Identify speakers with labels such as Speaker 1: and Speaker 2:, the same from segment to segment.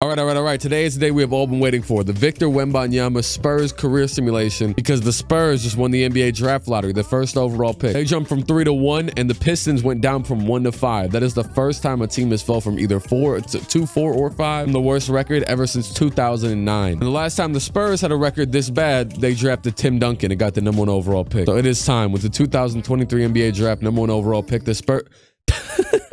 Speaker 1: All right. Today is the day we have all been waiting for. The Victor Wembanyama Spurs career simulation, because the Spurs just won the NBA draft lottery, the first overall pick. They jumped from 3 to 1, and the Pistons went down from 1 to 5. That is the first time a team has fell from either 2, 4, or 5. From the worst record ever since 2009. And the last time the Spurs had a record this bad, they drafted Tim Duncan and got the #1 overall pick. So it is time with the 2023 NBA draft #1 overall pick. The Spurs.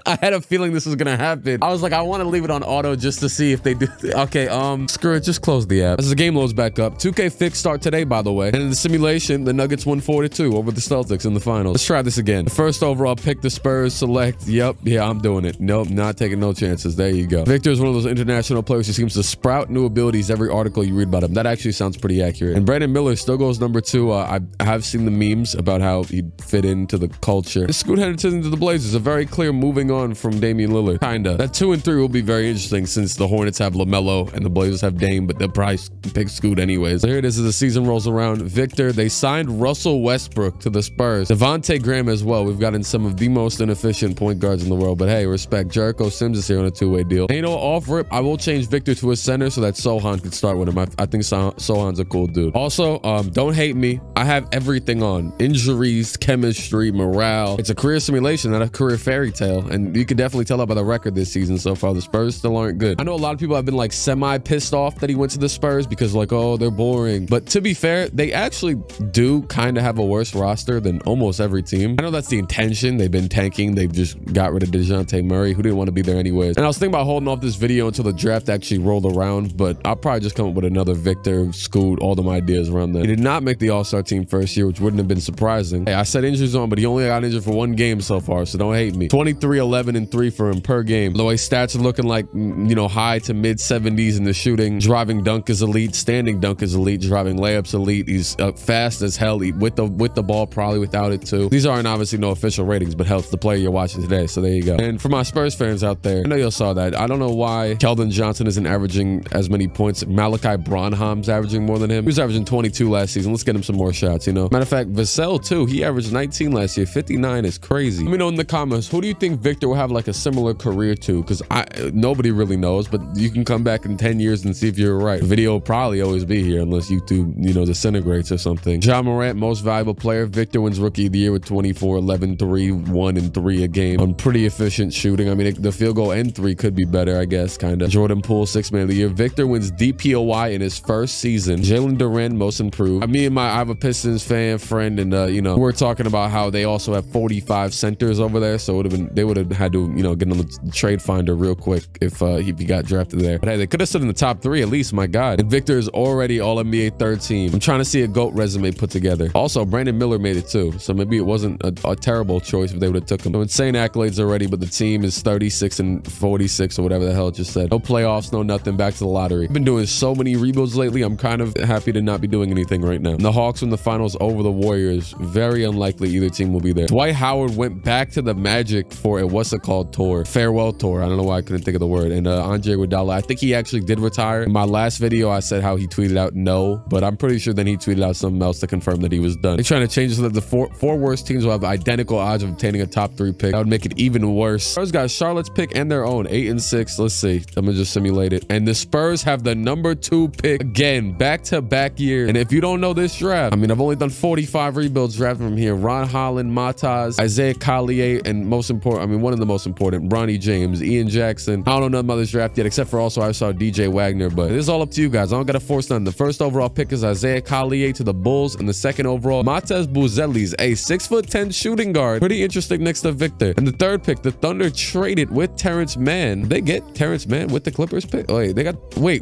Speaker 1: I had a feeling this was gonna happen. I was like, I want to leave it on auto just to see if they do. Okay, screw it, just close the app. As the game loads back up, 2K fix start today, by the way. And in the simulation, the Nuggets won 4-2 over the Celtics in the finals. Let's try this again. The first overall pick, the Spurs select. Yep, yeah, I'm doing it. Nope, not taking no chances. There you go. Victor is one of those international players who seems to sprout new abilities every article you read about him. That actually sounds pretty accurate. And Brandon Miller still goes #2. I have seen the memes about how he'd fit into the culture. Scoot Henderson to the Blazers, a very clear moving on from Damian Lillard. Kinda. That 2 and 3 will be very interesting since the Hornets have LaMelo and the Blazers have Dame, but they'll probably pick Scoot anyways. So here it is as the season rolls around. Victor, they signed Russell Westbrook to the Spurs. Devontae Graham as well. We've gotten some of the most inefficient point guards in the world, but hey, respect. Jericho Sims is here on a 2-way deal. And you know, off rip, I will change Victor to a center so that Sohan could start with him. I think Sohan's a cool dude. Also, don't hate me. I have everything on. Injuries, chemistry, morale. It's a career simulation, not a career fairy tale. And you can definitely tell that by the record this season so far. The Spurs still aren't good. I know a lot of people have been like semi pissed off that he went to the Spurs because like, oh, they're boring. But to be fair, they actually do kind of have a worse roster than almost every team. I know that's the intention. They've been tanking. They've just got rid of DeJounte Murray, who didn't want to be there anyways. And I was thinking about holding off this video until the draft actually rolled around, but I'll probably just come up with another Victor, Scoot, all them ideas around there. He did not make the All-Star team first year, which wouldn't have been surprising. Hey, I said injuries on, but he only got injured for 1 game so far, so don't hate me. 23, 11, and 3 for him per game. The way stats are looking like, you know, high to mid 70s in the shooting. Driving dunk is elite. Standing dunk is elite. Driving layups elite. He's fast as hell. With the ball, probably without it too. These aren't obviously no official ratings, but helps the player you're watching today. So there you go. And for my Spurs fans out there, I know y'all saw that. I don't know why Keldon Johnson isn't averaging as many points. Malachi Branham's averaging more than him. He was averaging 22 last season. Let's get him some more shots, you know. Matter of fact, Vassell too. He averaged 19 last year. 59 is crazy. Let me know in the comments, who do you think Victor will have like a similar career to? Because nobody really knows, but you can come back in 10 years and see if you're right. The video will probably always be here unless YouTube, you know, disintegrates or something. Ja Morant, most valuable player. Victor wins rookie of the year with 24, 11, 3, 1, and 3 a game on pretty efficient shooting. I mean, the field goal and 3 could be better, I guess, kind of. Jordan Poole, 6th man of the year. Victor wins DPOY in his first season. Jalen Duren, most improved. I have a Pistons fan friend, and you know, we're talking about how they also have 45 centers over there, so they would have had to, you know, get on the trade finder real quick if he got drafted there. But hey, they could have stood in the top 3 at least, my God. And Victor is already All-NBA 3rd team. I'm trying to see a GOAT resume put together. Also, Brandon Miller made it too, so maybe it wasn't a terrible choice if they would have took him. So insane accolades already, but the team is 36 and 46 or whatever the hell it just said. No playoffs, no nothing, back to the lottery. I've been doing so many rebuilds lately, I'm kind of happy to not be doing anything right now. And the Hawks win the finals over the Warriors. Very unlikely either team will be there. Dwight Howard went back to the Magic for a tour, farewell tour. I don't know why I couldn't think of the word. And Andre Iguodala, I think he actually did retire. In my last video, I said how he tweeted out no, but I'm pretty sure then he tweeted out something else to confirm that he was done. They're trying to change it so that the four worst teams will have identical odds of obtaining a top 3 pick. That would make it even worse. Spurs got Charlotte's pick and their own, 8 and 6. Let's see. I'm gonna just simulate it. And the Spurs have the #2 pick again, back-to-back year. And if you don't know this draft, I mean, I've only done 45 rebuilds drafting from here. Ron Holland, Mataz, Isaiah Collier, and most important, I mean, one of the most important, Bronny James, Ian Jackson. I don't know nothing about this draft yet, except for also I saw DJ Wagner, but this is all up to you guys. I don't gotta force none. The first overall pick is Isaiah Collier to the Bulls, and the second overall, Mataz Buzelis, a 6'10" shooting guard. Pretty interesting next to Victor. And the third pick, the Thunder traded with Terrence Mann. Did they get Terrence Mann with the Clippers pick? Oh, wait, they got, wait.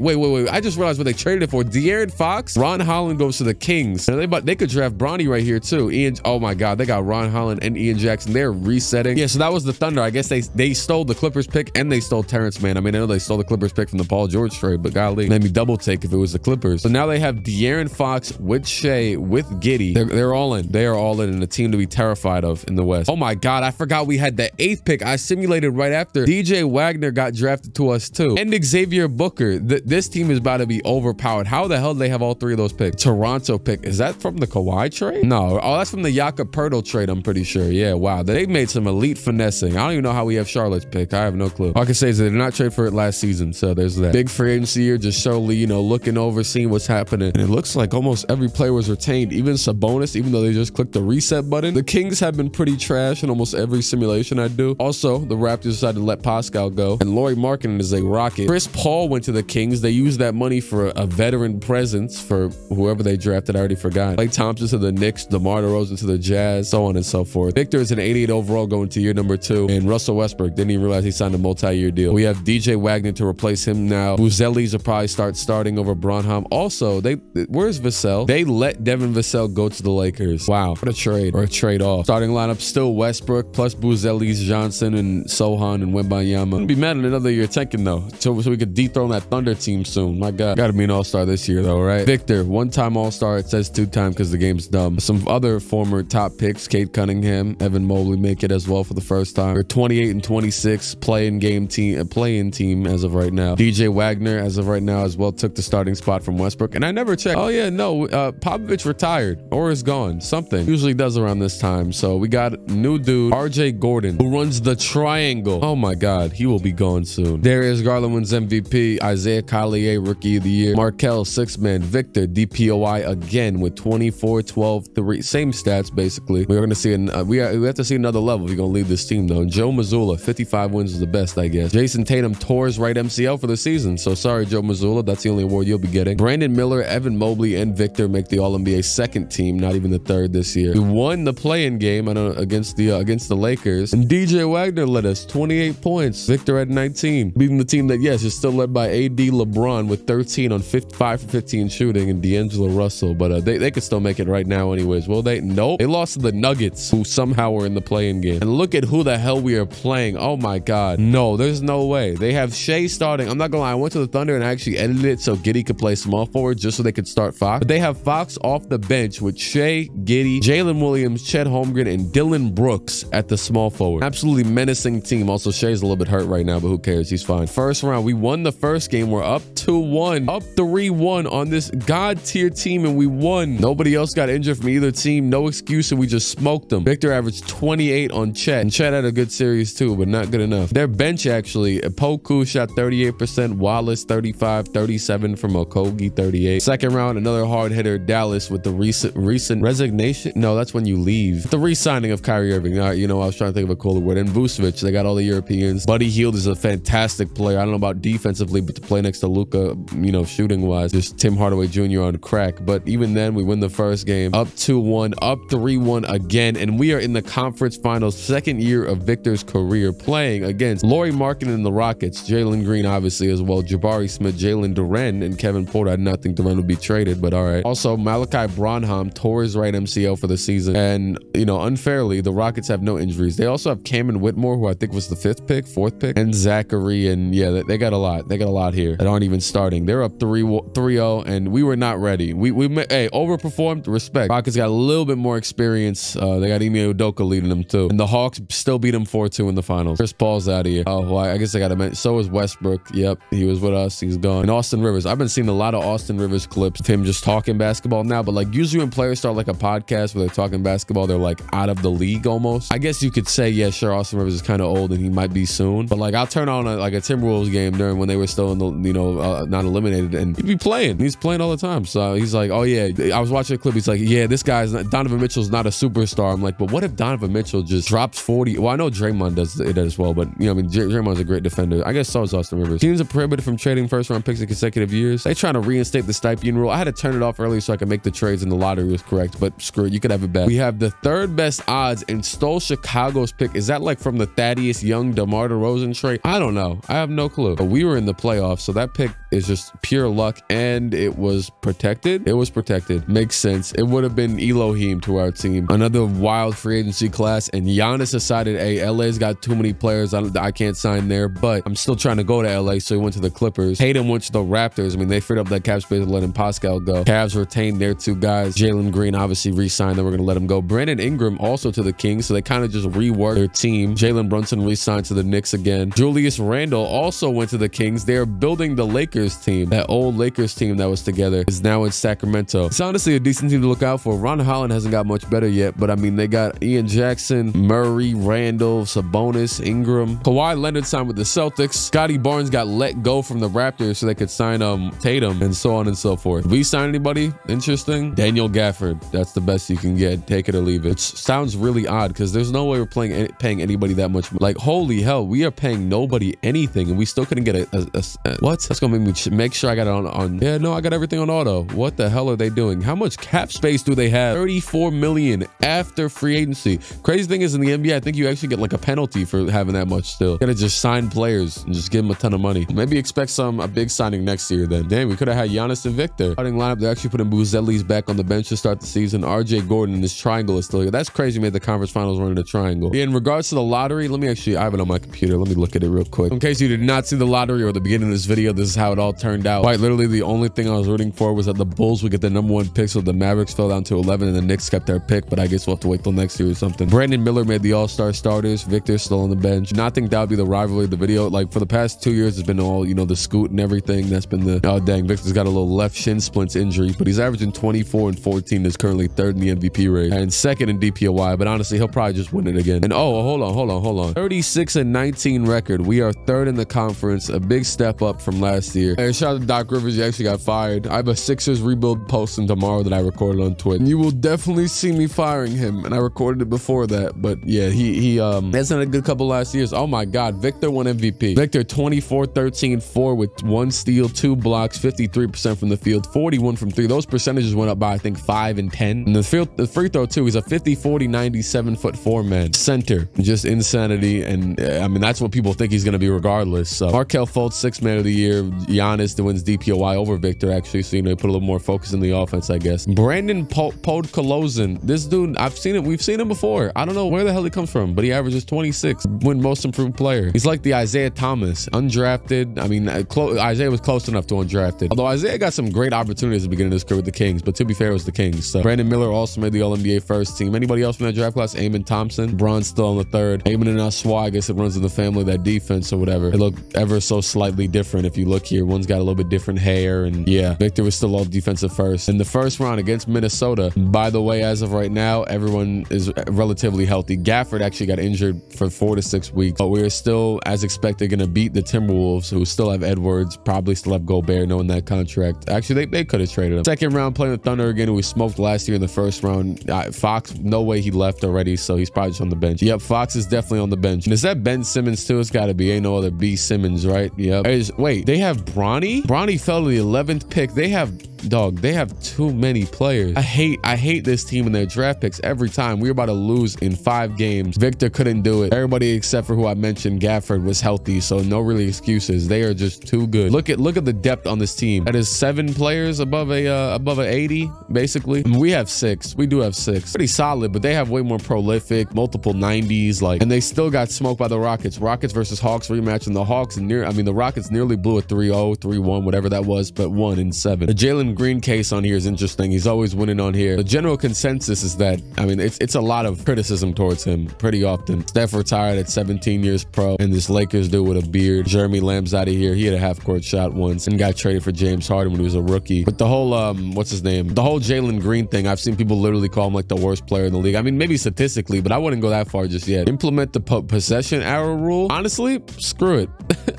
Speaker 1: I just realized what they traded it for. De'Aaron Fox. Ron Holland goes to the Kings. And they could draft Bronny right here too. Oh my God, they got Ron Holland and Ian Jackson. They're resetting. Yeah, so that was the Thunder. I guess they stole the Clippers pick and they stole Terrence Mann. I mean, I know they stole the Clippers pick from the Paul George trade, but golly, made me double take if it was the Clippers. So now they have De'Aaron Fox with Shea, with Giddey. They're all in. They are all in a team to be terrified of in the West. Oh my God, I forgot we had the 8th pick. I simulated right after. DJ Wagner got drafted to us too. And Xavier Booker. This team is about to be overpowered. How the hell do they have all 3 of those picks? Toronto pick. Is that from the Kawhi trade? No. Oh, that's from the Jakob Poeltl trade, I'm pretty sure. Yeah, wow. They made some elite finessing. I don't even know how we have Charlotte's pick. I have no clue. All I can say is they did not trade for it last season, so there's that. Big free agency year, just solely, you know, looking over, seeing what's happening. And it looks like almost every player was retained, even Sabonis, even though they just clicked the reset button. The Kings have been pretty trash in almost every simulation I do. Also, the Raptors decided to let Pascal go, and Lauri Markkanen is a rocket. Chris Paul went to the Kings. They used that money for a veteran presence for whoever they drafted. I already forgot. Klay Thompson to the Knicks, DeMar DeRozan to the Jazz, so on and so forth. Victor is an 88 overall going to year number 2, and Russell Westbrook didn't even realize he signed a multi-year deal. We have DJ Wagner to replace him now. Buzelis will probably start starting over Bronheim. Also, where's Vassell? They let Devin Vassell go to the Lakers. Wow, what a trade, or a trade-off. Starting lineup still Westbrook plus Buzelis, Johnson, and Sohan and Wembanyama. I'd be mad in another year tanking though, so we could dethrone that Thunder team soon. My God, gotta be an all-star this year though, right? Victor, one-time all-star. It says 2-time because the game's dumb. Some other former top picks: Kate Cunningham, Evan Mobley make it as well for the first time. They're 28 and 26 play-in team as of right now. DJ Wagner as of right now as well took the starting spot from Westbrook, and I never checked. Oh yeah, no, Popovich retired or is gone. Something usually does around this time. So we got new dude RJ Gordon, who runs the triangle. Oh my God, he will be gone soon. Darius Garland wins MVP. Isaiah Collier Rookie of the Year. Markel 6-man. Victor DPOI again with 24, 12, 3. Same stats basically. We're gonna see we have to see another level if you're gonna lead this team though. And Joe Mazzulla 55 wins is the best, I guess. Jason Tatum tore his right MCL for the season. So sorry, Joe Mazzulla. That's the only award you'll be getting. Brandon Miller, Evan Mobley, and Victor make the All-NBA second team, not even the third this year. We won the play-in game against the Lakers, and DJ Wagner led us 28 points. Victor at 19, beating the team that, yes, is still led by AD LeBron with 13 on 5 for 15 shooting, and D'Angelo Russell. But they could still make it right now anyways. Will they? Nope. They lost to the Nuggets, who somehow were in the play-in game. And look at who the hell we are playing. Oh my God. No, there's no way. They have Shea starting. I'm not gonna lie, I went to the Thunder and I actually edited it so Giddey could play small forward just so they could start Fox. But they have Fox off the bench with Shea, Giddey, Jalen Williams, Chet Holmgren, and Dylan Brooks at the small forward. Absolutely menacing team. Also, Shea's a little bit hurt right now, but who cares? He's fine. First round, we won the first game. We're up 2-1, up 3-1 on this God tier team, and we won. Nobody else got injured from either team. No excuse, and we just smoked them. Victor averaged 28 on Chet, and Chet had a good series too, but not good enough. Their bench actually, Poku shot 38%, Wallace 35, 37 from Okogie 38. Second round, another hard hitter, Dallas, with the recent resignation. No, that's when you leave. The re-signing of Kyrie Irving. You know, I was trying to think of a cooler word. And Vucevic, they got all the Europeans. Buddy Hield is a fantastic player. I don't know about defensively, but to play next to Luka, you know, shooting wise, just Tim Hardaway Jr. on crack. But even then, we win the first game, up 2-1, up 3-1 again, and we are in the conference finals, second year of Victor's career, playing against Lauri Markkanen and the Rockets, Jalen Green obviously as well, Jabari Smith, Jalen Duren, and Kevin Porter. I did not think Duren would be traded, but all right. Also, Malachi Bronheim tore his right MCL for the season, and you know, unfairly, the Rockets have no injuries. They also have Cameron Whitmore, who I think was the fourth pick, and Zachary, and yeah, they got a lot. They got a lot here that aren't even starting. They're up 3-0, and we were not ready. Hey, overperformed. Respect. Rockets got a little bit more experience. They got Ime Udoka leading them too, and the Hawks still beat them 4-2 in the finals. Chris Paul's out of here. Oh, well, I guess I got to mention. So is Westbrook. Yep, he was with us. He's gone. And Austin Rivers. I've been seeing a lot of Austin Rivers clips of him just talking basketball now, but like usually when players start like a podcast where they're talking basketball, they're like out of the league almost. I guess you could say, yeah, sure, Austin Rivers is kind of old and he might be soon, but like I'll turn on a Timberwolves game during when they were still in the, you know, not eliminated, and he'd be playing. He's playing all the time. So he's like, oh yeah, I was watching a clip. He's like, yeah, this guy's not, Donovan Mitchell's not a superstar. I'm like, but what if Donovan Mitchell just drops 40? Well, I know Draymond does it as well, but you know, I mean, Draymond's a great defender. I guess so is Austin Rivers. Teams are prohibited from trading first round picks in consecutive years. They trying to reinstate the stipend rule. I had to turn it off early so I could make the trades and the lottery was correct, but screw it, you could have it back. We have the third best odds and stole Chicago's pick. Is that like from the Thaddeus Young, DeMar DeRozan trade? I don't know. I have no clue. But we were in the playoffs, so that pick is just pure luck, and it was protected. It was protected. Makes sense. It would have been Elohim to our team. Another wild free agency class, and Giannis decided, hey, LA's got too many players. I can't sign there, but I'm still trying to go to LA, so he went to the Clippers. Hayden went to the Raptors. I mean, they freed up that cap space to letting Pascal go. Cavs retained their two guys. Jalen Green obviously re-signed. Then we're going to let him go. Brandon Ingram also to the Kings, so they kind of just reworked their team. Jalen Brunson re-signed to the Knicks again. Julius Randle also went to the Kings. They're building the Lakers team. That old Lakers team that was together is now in Sacramento. It's honestly a decent team to look out for. Ron Holland hasn't got much better yet, but I mean, they got Ian Jackson, Murray, Randle, Beal, Sabonis, Ingram. Kawhi Leonard signed with the Celtics. Scotty Barnes got let go from the Raptors so they could sign Tatum, and so on and so forth. We sign anybody interesting? Daniel Gafford. That's the best you can get. Take it or leave it. Which sounds really odd because there's no way we're paying anybody that much. Like, holy hell, we are paying nobody anything, and we still couldn't get a what? That's gonna make me make sure I got it on. Yeah, no, I got everything on auto. What the hell are they doing? How much cap space do they have? 34 million after free agency. Crazy thing is, in the NBA, I think you actually get like a penalty for having that much still. You gotta just sign players and just give them a ton of money. Maybe expect a big signing next year then. Damn, we could have had Giannis and Victor. Starting lineup, they're actually putting Buzelli's back on the bench to start the season. RJ Gordon and his triangle is still here. That's crazy. Made the conference finals running a triangle. Yeah, in regards to the lottery, I have it on my computer. Let me look at it real quick. In case you did not see the lottery or the beginning of this video, this is how it all turned out. Quite literally, the only thing I was rooting for was that the Bulls would get the #1 pick, so the Mavericks fell down to 11 and the Knicks kept their pick, but I guess we'll have to wait till next year or something. Brandon Miller made the All-Star starters. Victor's still on the bench. Did not think that would be the rivalry of the video. Like, for the past 2 years, it's been all, you know, the scoot and everything. That's been the, oh dang, Victor's got a little left shin splints injury, but he's averaging 24 and 14, is currently 3rd in the MVP race and 2nd in DPOY, but honestly, he'll probably just win it again. And oh, hold on. 36 and 19 record. We are 3rd in the conference, a big step up from last year. Hey, shout out to Doc Rivers, he actually got fired. I have a Sixers rebuild posting tomorrow that I recorded on Twitter. You will definitely see me firing him, and I recorded it before that, but yeah, he hasn't had a good couple last years. Oh my God, Victor won MVP. Victor 24, 13, 4 with 1 steal, 2 blocks, 53% from the field, 41 from 3. Those percentages went up by I think 5 and 10. And the free throw too. He's a 50, 40, 90, 7'4" man. Center, just insanity, and I mean that's what people think he's gonna be regardless. So Markelle Fultz, 6th man of the year. Giannis that wins DPOY over Victor actually, so you know, put a little more focus in the offense, I guess. Brandon Podkolozin, this dude, we've seen him before. I don't know where the hell he comes from, but he averages 26, win most improved player. He's like the Isaiah Thomas, undrafted. I mean, Isaiah was close enough to undrafted, although Isaiah got some great opportunities at the beginning of his career with the Kings, but to be fair, it was the Kings. So Brandon Miller also made the All-NBA first team. Anybody else from that draft class? Amon Thompson. Braun's still on the 3rd. Amon and Aswa, I guess it runs in the family, that defense or whatever. They look ever so slightly different if you look here. One's got a little bit different hair, and yeah, Victor was still all defensive first. In the first round against Minnesota, by the way, as of right now, everyone is relatively healthy. Gafford actually got injured for 4 to 6 weeks, but we're still, as expected, going to beat the Timberwolves, who still have Edwards, probably still have Gobert, knowing that contract. Actually, they could have traded him. Second round, playing the Thunder again, who we smoked last year in the first round. Fox, no way he left already, so he's probably just on the bench. Yep, Fox is definitely on the bench. And is that Ben Simmons too? It's got to be. Ain't no other B Simmons, right? Yep. Wait, they have Bronny? Bronny fell to the 11th pick. They have too many players. I hate this team and their draft picks every time. We were about to lose in 5 games. Victor couldn't do it. Everybody except for who I mentioned, Gafford, was healthy, so no really excuses. They are just too good. Look at the depth on this team. That is 7 players above a 80, basically. I mean, we have 6. We do have 6. Pretty solid, but they have way more prolific, multiple 90s, and they still got smoked by the Rockets. Rockets versus Hawks rematch, and the Rockets nearly blew a 3-0, 3-1, whatever that was, but won in 7. The Jalen Green case on here is interesting. He's always winning on here. The general consensus is that, I mean, it's a lot of criticism towards him pretty often. Steph retired at 17 years pro, and this Lakers dude with a beard, Jeremy Lamb's out of here. He had a half-court shot once and got traded for James Harden when he was a rookie. But the whole, what's his name? The whole Jalen Green thing, I've seen people literally call him like the worst player in the league. I mean, maybe statistically, but I wouldn't go that far just yet. Implement the possession arrow rule. Honestly, screw it.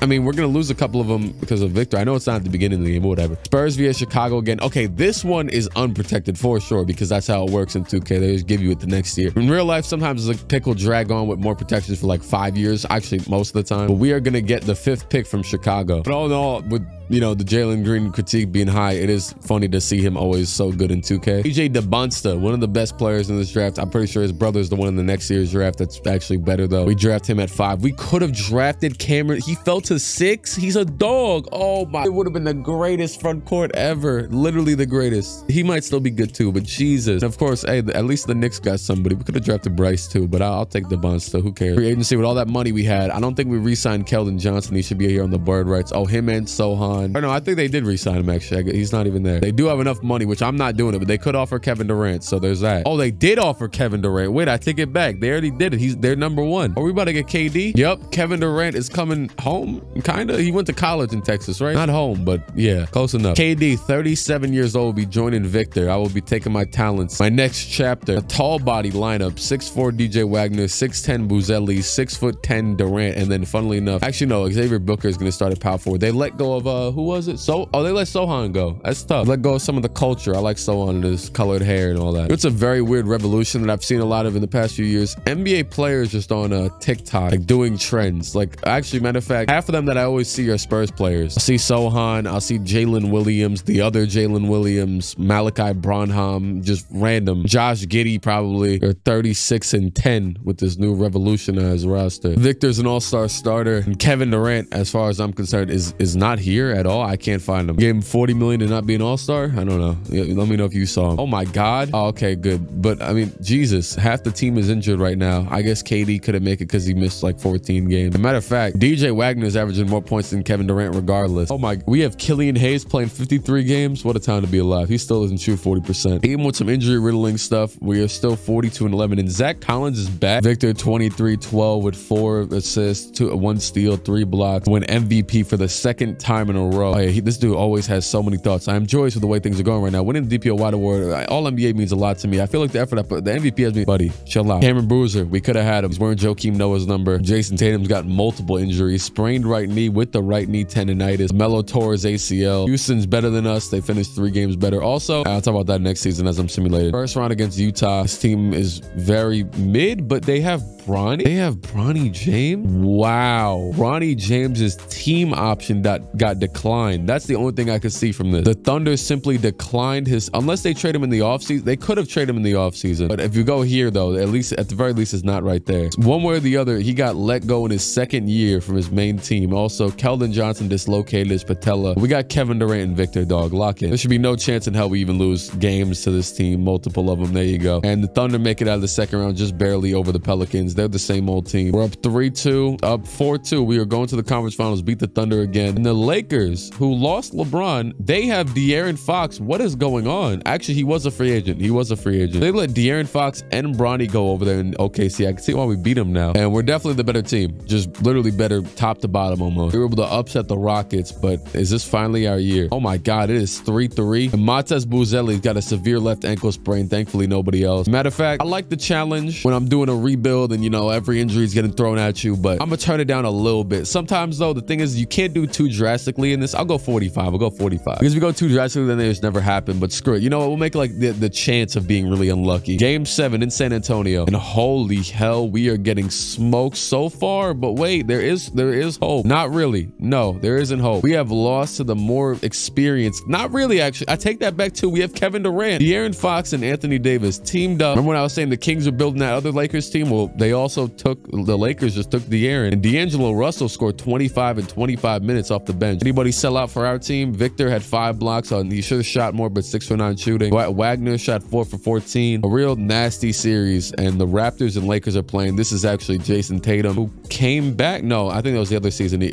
Speaker 1: I mean, we're going to lose a couple of them because of Victor. I know it's not at the beginning of the game, but whatever. Spurs via Chicago again. Okay, this one is unprotected for sure because that's how it works in 2K. They just give you it the next year. In real life, sometimes the pick will drag on with more protections for like 5 years. Actually, most of the time. But we are going to get the 5th pick from Chicago. But all in all, with, you know, the Jalen Green critique being high, it is funny to see him always so good in 2K. PJ DeBonsta, one of the best players in this draft. I'm pretty sure his brother's the one in the next year's draft that's actually better though. We draft him at 5. We could have drafted Cameron. He fell to 6. He's a dog. Oh my. It would have been the greatest front court ever. Literally the greatest. He might still be good too, but Jesus. And of course, hey, at least the Knicks got somebody. We could have drafted Bryce too, but I'll take DeBonsta. Who cares? Free agency with all that money we had. I don't think we re-signed Keldon Johnson. He should be here on the bird rights. Oh, him and Sohan. Or no, I think they did re-sign him actually. He's not even there. They do have enough money, which I'm not doing it, but they could offer Kevin Durant, so there's that. Oh, they did offer Kevin Durant. Wait, I take it back. They already did it. They're number 1. Are we about to get KD? Yep, Kevin Durant is coming home. home, kind of. He went to college in Texas, right? Not home, but yeah, close enough. KD, 37 years old, will be joining Victor. I will be taking my talents. My next chapter, a tall body lineup, 6'4" DJ Wagner, 6'10" Buzelli, 6'10" Durant, and then funnily enough, actually no, Xavier Booker is going to start at power forward. They let go of, who was it? They let Sohan go. That's tough. Let go of some of the culture. I like Sohan and his colored hair and all that. It's a very weird revolution that I've seen a lot of in the past few years. NBA players just on TikTok, like doing trends. Like actually, matter of fact, half of them that I always see are Spurs players. I'll see Sohan, I'll see Jalen Williams, the other Jalen Williams, Malachi Branham, just random. Josh Giddey probably. They're 36-10 with this new revolutionized roster. Victor's an all-star starter, and Kevin Durant, as far as I'm concerned, is not here at all. I can't find him. Gave him $40 million to not be an all-star. I don't know. Let me know if you saw him. Oh my God. Oh, okay, good. But I mean, Jesus, half the team is injured right now. I guess KD couldn't make it because he missed like 14 games. As a matter of fact, DJ Wagner is averaging more points than Kevin Durant regardless. Oh my, we have Killian Hayes playing 53 games. What a time to be alive. He still doesn't shoot 40%. Even with some injury riddling stuff, we are still 42-11. And Zach Collins is back. Victor 23-12 with 4 assists, 1 steal, 3 blocks. Win MVP for the 2nd time in a row. Oh yeah, this dude always has so many thoughts. I'm joyous with the way things are going right now. Winning the DPO Wide Award, all NBA means a lot to me. I feel like the effort I put, the MVP has me, buddy, chill out. Cameron Bruiser, we could have had him. He's wearing Joakim Noah's number. Jason Tatum's got multiple injuries. Sprained right knee with the right knee tendonitis. Melo tore his ACL. Houston's better than us. They finished 3 games better. Also, I'll talk about that next season as I'm simulated. First round against Utah. This team is very mid, but they have Bronny. They have Bronny James. Wow. Bronny James's team option that got declined. That's the only thing I could see from this. The Thunder simply declined his, unless they trade him in the offseason. They could have traded him in the offseason. But if you go here though, at the very least, it's not right there. One way or the other, he got let go in his 2nd year from his main team. Also, Keldon Johnson dislocated his patella. We got Kevin Durant and Victor, dog. Lock in. There should be no chance in hell we even lose games to this team. Multiple of them. There you go. And the Thunder make it out of the 2nd round just barely over the Pelicans. They're the same old team. We're up 3-2, up 4-2. We are going to the conference finals, beat the Thunder again. And the Lakers, who lost LeBron, they have De'Aaron Fox. What is going on? Actually, he was a free agent. He was a free agent. They let De'Aaron Fox and Bronny go over there in OKC. I can see why we beat them now. And we're definitely the better team. Just literally better top to bottom almost. We were able to upset the Rockets, but is this finally our year? Oh my God, it is 3-3. And Matez Buzelli's got a severe left ankle sprain. Thankfully, nobody else. Matter of fact, I like the challenge when I'm doing a rebuild and, you know, every injury is getting thrown at you, but I'm gonna turn it down a little bit. Sometimes though, the thing is you can't do too drastically in this. I'll go 45. I'll go 45. Because if we go too drastically, then it's never happened. But screw it. You know what? We'll make like the chance of being really unlucky. Game 7 in San Antonio. And holy hell, we are getting smoked so far. But wait, there is hope. Not really. No, there isn't hope. We have lost to the more experienced. Not really, actually. I take that back too. We have Kevin Durant, De'Aaron Fox, and Anthony Davis teamed up. Remember when I was saying the Kings are building that other Lakers team? Well, they also the Lakers just took De'Aaron, and D'Angelo Russell scored 25 in 25 minutes off the bench. Anybody sell out for our team? Victor had 5 blocks on. He should have shot more, but 6 for 9 shooting. Wagner shot 4 for 14. A real nasty series, and the Raptors and Lakers are playing. This is actually Jason Tatum, who came back. No, I think that was the other season. He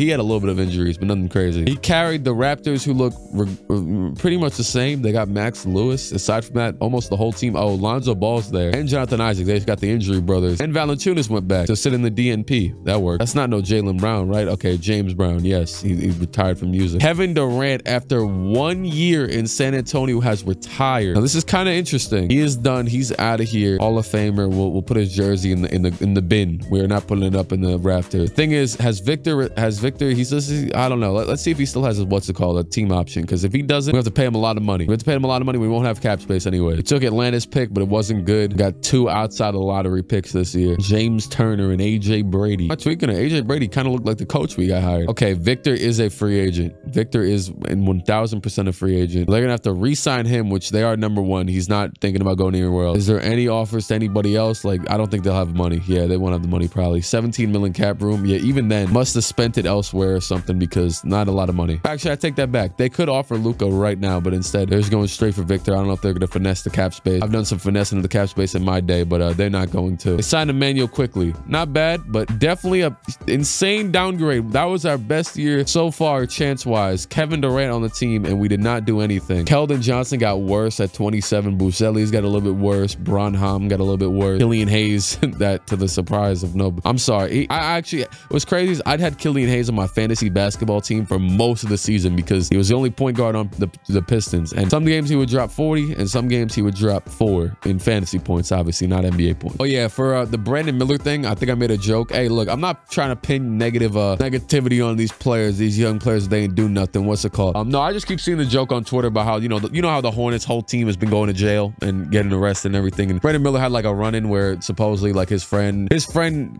Speaker 1: had a little bit of injuries, but nothing crazy. He carried the Raptors, who look pretty much the same. They got Max Lewis. Aside from that, almost the whole team. Oh, Lonzo Ball's there, and Jonathan Isaac. They just got the injury brothers, and Valanciunas went back to sit in the DNP. That worked. That's not no Jaylen Brown, right? Okay, James Brown. Yes, he retired from music. Kevin Durant, after 1 year in San Antonio, has retired. Now this is kind of interesting. He is done. He's out of here. Hall of Famer. We'll put his jersey in the bin. We're not putting it up in the rafter. The thing is, has Victor? He's just, I don't know. Let's see if he still has a team option. Because if he doesn't, we have to pay him a lot of money. We have to pay him a lot of money. We won't have cap space anyway. We took Atlanta's pick, but it wasn't good. We got 2 outside of the lottery picks this year. James Turner and AJ Brady. I'm tweaking it. AJ Brady kind of looked like the coach we got hired. Okay, Victor is a free agent. Victor is in 1000% a free agent. They're gonna have to re-sign him, which they are #1. He's not thinking about going anywhere else. Is there any offers to anybody else? Like, I don't think they'll have money. Yeah, they won't have the money probably. 17 million cap room. Yeah, even then, must have spent it elsewhere or something because not a lot of money. Actually, I take that back. They could offer Luka right now, but instead they're just going straight for Victor. I don't know if they're gonna finesse the cap space. I've done some finessing of the cap space in my day, but they're not going to. They signed Emmanuel quickly. Not bad, but definitely a insane downgrade. That was our best year so far, chance-wise. Kevin Durant on the team, and we did not do anything. Keldon Johnson got worse at 27. Buzelli's got a little bit worse. Branham got a little bit worse. Killian Hayes, that to the surprise of no. I'm sorry. I actually, what's crazy is I'd had Killian Hayes on my fantasy basketball team for most of the season because he was the only point guard on the Pistons. And some games he would drop 40 and some games he would drop 4 in fantasy points, obviously, not NBA points. Oh yeah, for the Brandon Miller thing, I think I made a joke. Hey, look, I'm not trying to pin negativity on these players, these young players. They ain't do nothing. What's it called? No, I just keep seeing the joke on Twitter about how, you know how the Hornets whole team has been going to jail and getting arrested and everything. And Brandon Miller had like a run-in where supposedly like his friend,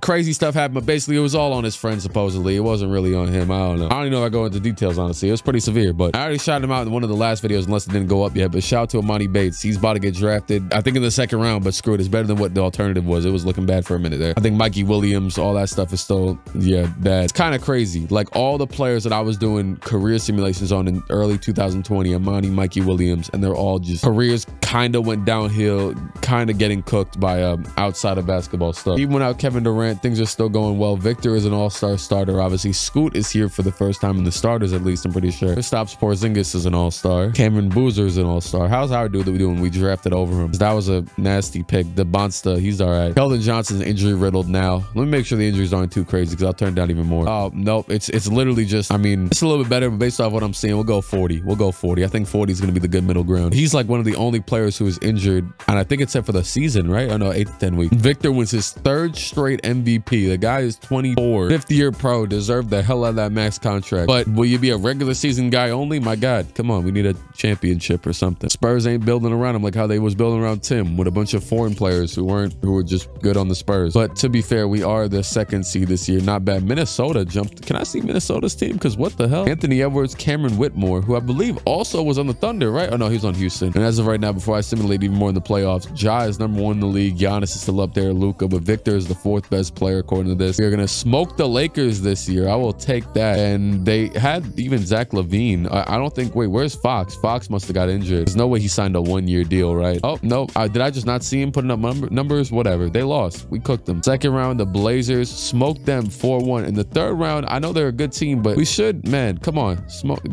Speaker 1: crazy stuff happened, but basically it was all on his friend supposedly. It wasn't really on him. I don't know. I don't even know if I go into details, honestly. It was pretty severe, but I already shouted him out in one of the last videos, unless it didn't go up yet. But shout out to Amani Bates. He's about to get drafted, I think, in the 2nd round, but screw it. It's better than what the alternative was. It was looking bad for a minute there. I think Mikey Williams, all that stuff is still, yeah, bad. It's kind of crazy. Like all the players that I was doing career simulations on in early 2020, Amani, Mikey Williams, and they're all just careers kind of went downhill, kind of getting cooked by outside of basketball stuff. Even without Kevin Durant, things are still going well. Victor is an all-star starter. Obviously, Scoot is here for the first time in the starters, at least, I'm pretty sure. Kristaps Porzingis is an all-star. Cameron Boozer is an all-star. How's Howard doing? We drafted over him. That was a nasty pick. The Bonsta, he's all right. Keldon Johnson's injury riddled now. Let me make sure the injuries aren't too crazy because I'll turn it down even more. Oh, nope. It's literally just, I mean, it's a little bit better, but based off what I'm seeing, we'll go 40. We'll go 40. I think 40 is going to be the good middle ground. He's like one of the only players who is injured, and I think it's set for the season, right? Oh no, 8 to 10 weeks. Victor wins his 3rd straight MVP. The guy is 24, 5th-year pro, deserved the hell out of that max contract. But will you be a regular season guy only? My God, come on, we need a championship or something. Spurs ain't building around him like how they was building around Tim with a bunch of foreign players who were just good on the Spurs. But to be fair, we are the 2nd seed this year. Not bad. Minnesota jumped. Can I see Minnesota's team? Because what the hell? Anthony Edwards, Cameron Whitmore, who I believe also was on the Thunder, right? Oh no, he's on Houston. And as of right now, before I simulate even more in the playoffs, Ja is #1 in the league. Giannis is still up there, Luka, but Victor is the 4th best player according to this. We're gonna smoke the Lakers this year. I will take that. And they had even Zach LaVine. I don't think. Wait, where's Fox? Fox must have got injured. There's no way he signed a 1-year deal, right? Oh no, did I just not see him putting up numbers? Whatever. They lost. We cooked them. 2nd round, the Blazers smoked them 4-1. In the 3rd round, I know they're a good team, but we should, man, come on,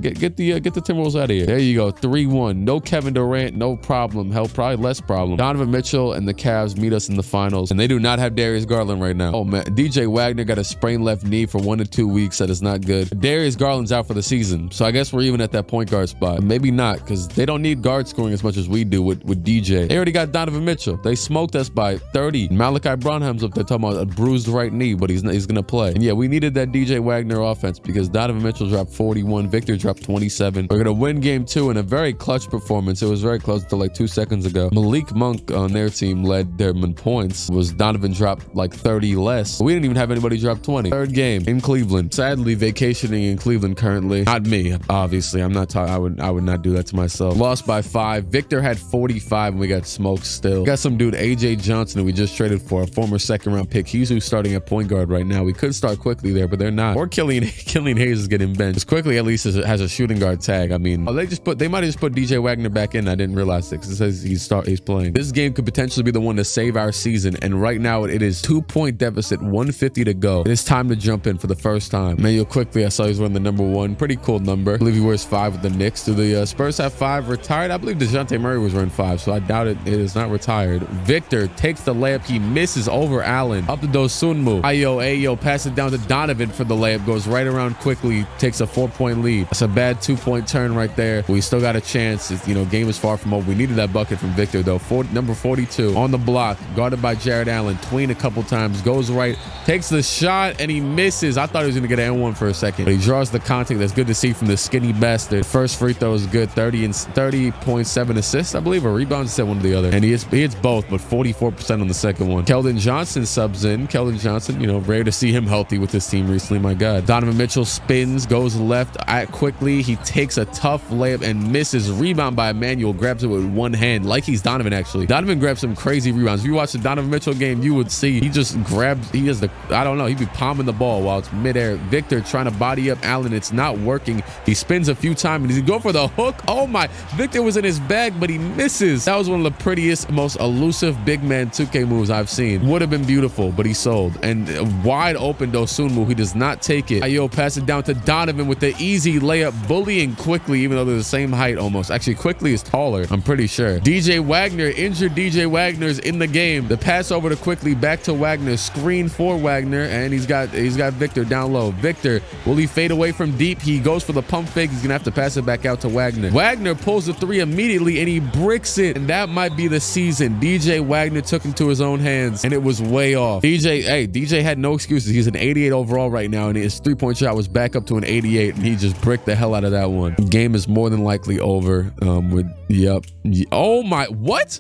Speaker 1: get the Timberwolves out of here. There you go, 3-1. No Kevin Durant, no problem. Hell, probably less problem. Donovan Mitchell and the Cavs meet us in the finals, and they do not have Darius Garland right now. Oh man, DJ Wagner got a sprained left knee for 1 to 2 weeks. That is not good. Darius Garland's out for the season, so I guess we're even at that point guard spot. Maybe not, because they don't need guard scoring as much as we do with DJ. They already got Donovan Mitchell. They smoked us by 30. Malachi Branham's up there talking about a bruised right knee, but he's gonna play. And yeah, we needed that DJ Wagner offense because Donovan Mitchell dropped 41, Victor dropped 27. We're gonna win game 2 in a very clutch performance. It was very close until like 2 seconds ago. Malik Monk on their team led their points. Donovan dropped like 30 less. We didn't even have anybody drop 20. 3rd game in Cleveland. Sadly, vacationing in Cleveland currently. Not me, obviously. I'm not talking. I would not do that to myself. Lost by 5. Victor had 45 and we got smoked still. Got some dude AJ Johnson who we just traded for, a former 2nd round pick. He's who's starting at point guard right now. We could start Quickly there, but they're not. Or Killian Hayes is getting benched. Quickly at least has a shooting guard tag. I mean, they might have just put DJ Wagner back in. I didn't realize it because it says he's playing. This game could potentially be the one to save our season, and right now it is 2-point deficit, 150 to go. It is time to jump in for the first time. Manuel Quickly, I saw he's wearing the #1. Pretty cool number. I believe he wears 5 with the Knicks. Do the Spurs have 5 retired? I believe DeJounte Murray was wearing 5, so I doubt it is not retired. Victor takes the layup. He misses over Allen. Up to Dosunmu. Ayo, pass it down to Donovan for the layup. Goes right around Quickly. Takes a 4-point lead. That's a bad 2-point turn right there. We still got a chance. Game is far from over. We needed that bucket from Victor, though. Number 42 on the block. Guarded by Jared Allen. Tween a couple times. Goes right. Takes the shot, and he misses. I thought he was going to get an N1 for a second. But he draws the contact. That's good to see from the skinny bastard. First free throw is good. 30.7 assists, I believe, or rebounds, said one or the other. And he hits both, but 44% on the second one. Keldon Johnson subs in. Keldon Johnson, rare to see him healthy with this team recently. My God. Donovan Mitchell spins, goes left Quickly. He takes a tough layup and misses. Rebound by Emmanuel. Grabs it with one hand, like he's Donovan, actually. Donovan grabs some crazy rebounds. If you watch the Donovan Mitchell game, you would see he just grabs, I don't know, he'd be palming the ball while it's midair. Victor trying to body up Allen. It's not working. He spins a few times and he's going for the hook. Oh my, Victor was in his bag, but he misses. That was one of the prettiest, most elusive big man 2K moves I've seen. Would have been beautiful, but he sold. And wide open Dosunmu, he does not take it. Ayo, pass it down to Donovan with the easy layup, bullying Quickly, even though they're the same height almost. Actually, Quickly is taller, I'm pretty sure. DJ Wagner, injured DJ Wagner's in the game. The pass over to Quickly, back to Wagner, screen for Wagner, and he's got got Victor down low. Victor, will he fade away from deep? He goes for the pump fake. He's gonna have to pass it back out to Wagner. Wagner pulls the three immediately and he bricks it, and that might be the season. DJ Wagner took him to his own hands, and it was way off. DJ had no excuses. He's an 88 overall right now, and his three-point shot was back up to an 88, and he just bricked the hell out of that one. Game is more than likely over. Oh my, what?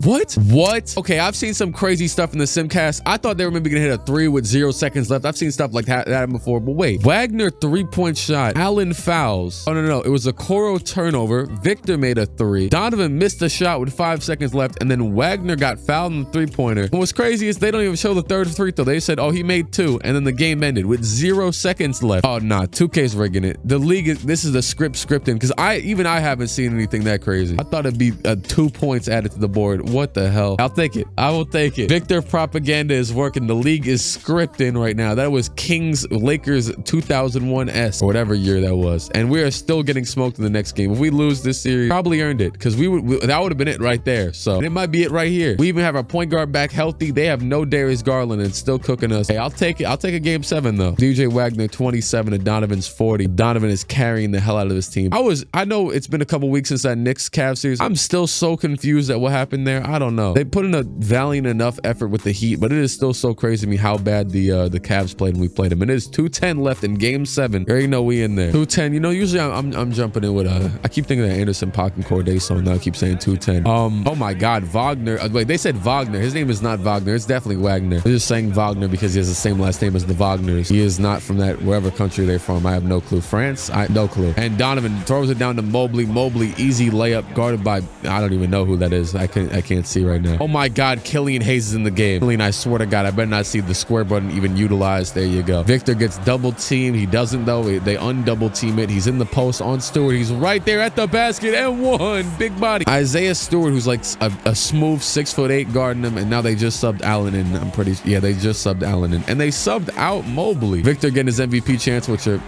Speaker 1: Okay, I've seen some crazy stuff in the Simcast. I thought they were maybe gonna hit a three with 0 seconds left. I've seen stuff like that before, but wait. Wagner three-point shot. Allen fouls. Oh, no. It was a Coro turnover. Victor made a three. Donovan missed the shot with 5 seconds left, and then Wagner got fouled in the three-pointer. And what's crazy is they don't even show the third free throw. They said, oh, he made 2, and then the game ended with 0 seconds left. Oh, nah, 2K's rigging it. The league this is a scripting, because I haven't seen anything that crazy. I thought it'd be 2 points added to the board. What the hell? I'll take it. I will take it. Victor propaganda is working. The league is scripting right now. That was Lakers 2001-esque, or whatever year that was. And we are still getting smoked in the next game. If we lose this series, probably earned it, because that would have been it right there. So it might be it right here. We even have our point guard back healthy. They have no Darius Garland and still cooking us. Hey, I'll take it. I'll take a game 7 though. DJ Wagner 27 to Donovan's 40. Donovan is carrying the hell out of this team. I know it's been a couple weeks since that Knicks Cavs series. I'm still so confused at what happened there. I don't know. They put in a valiant enough effort with the Heat, but it is still so crazy to me how bad the Cavs played when we played them. And it is 2:10 left in game 7. You already know we in there. 2:10. You know, usually I'm jumping in with I keep thinking of that Anderson .Paak and Corday song. Now I keep saying 2:10. Oh my God, Wagner. Wait, they said Wagner. His name is not Wagner. It's definitely Wagner. They're just saying Wagner because he has the same last name as the Wagners. He is not from that wherever country they're from. I have no clue. France? No clue. And Donovan throws it down to Mobley. Mobley, easy layup, guarded by I don't even know who that is. I can't see right now. Oh my God, Killian Hayes is in the game. Killian, I swear to God, I better not see the square button even utilized. There you go. Victor gets double teamed. He doesn't though. They undouble team it. He's in the post on Stewart. He's right there at the basket and one. Big body. Isaiah Stewart, who's like a smooth 6'8" guarding him, and now they just subbed Allen in. They just subbed Allen in, and they subbed out Mobley. Victor getting his MVP chance, which are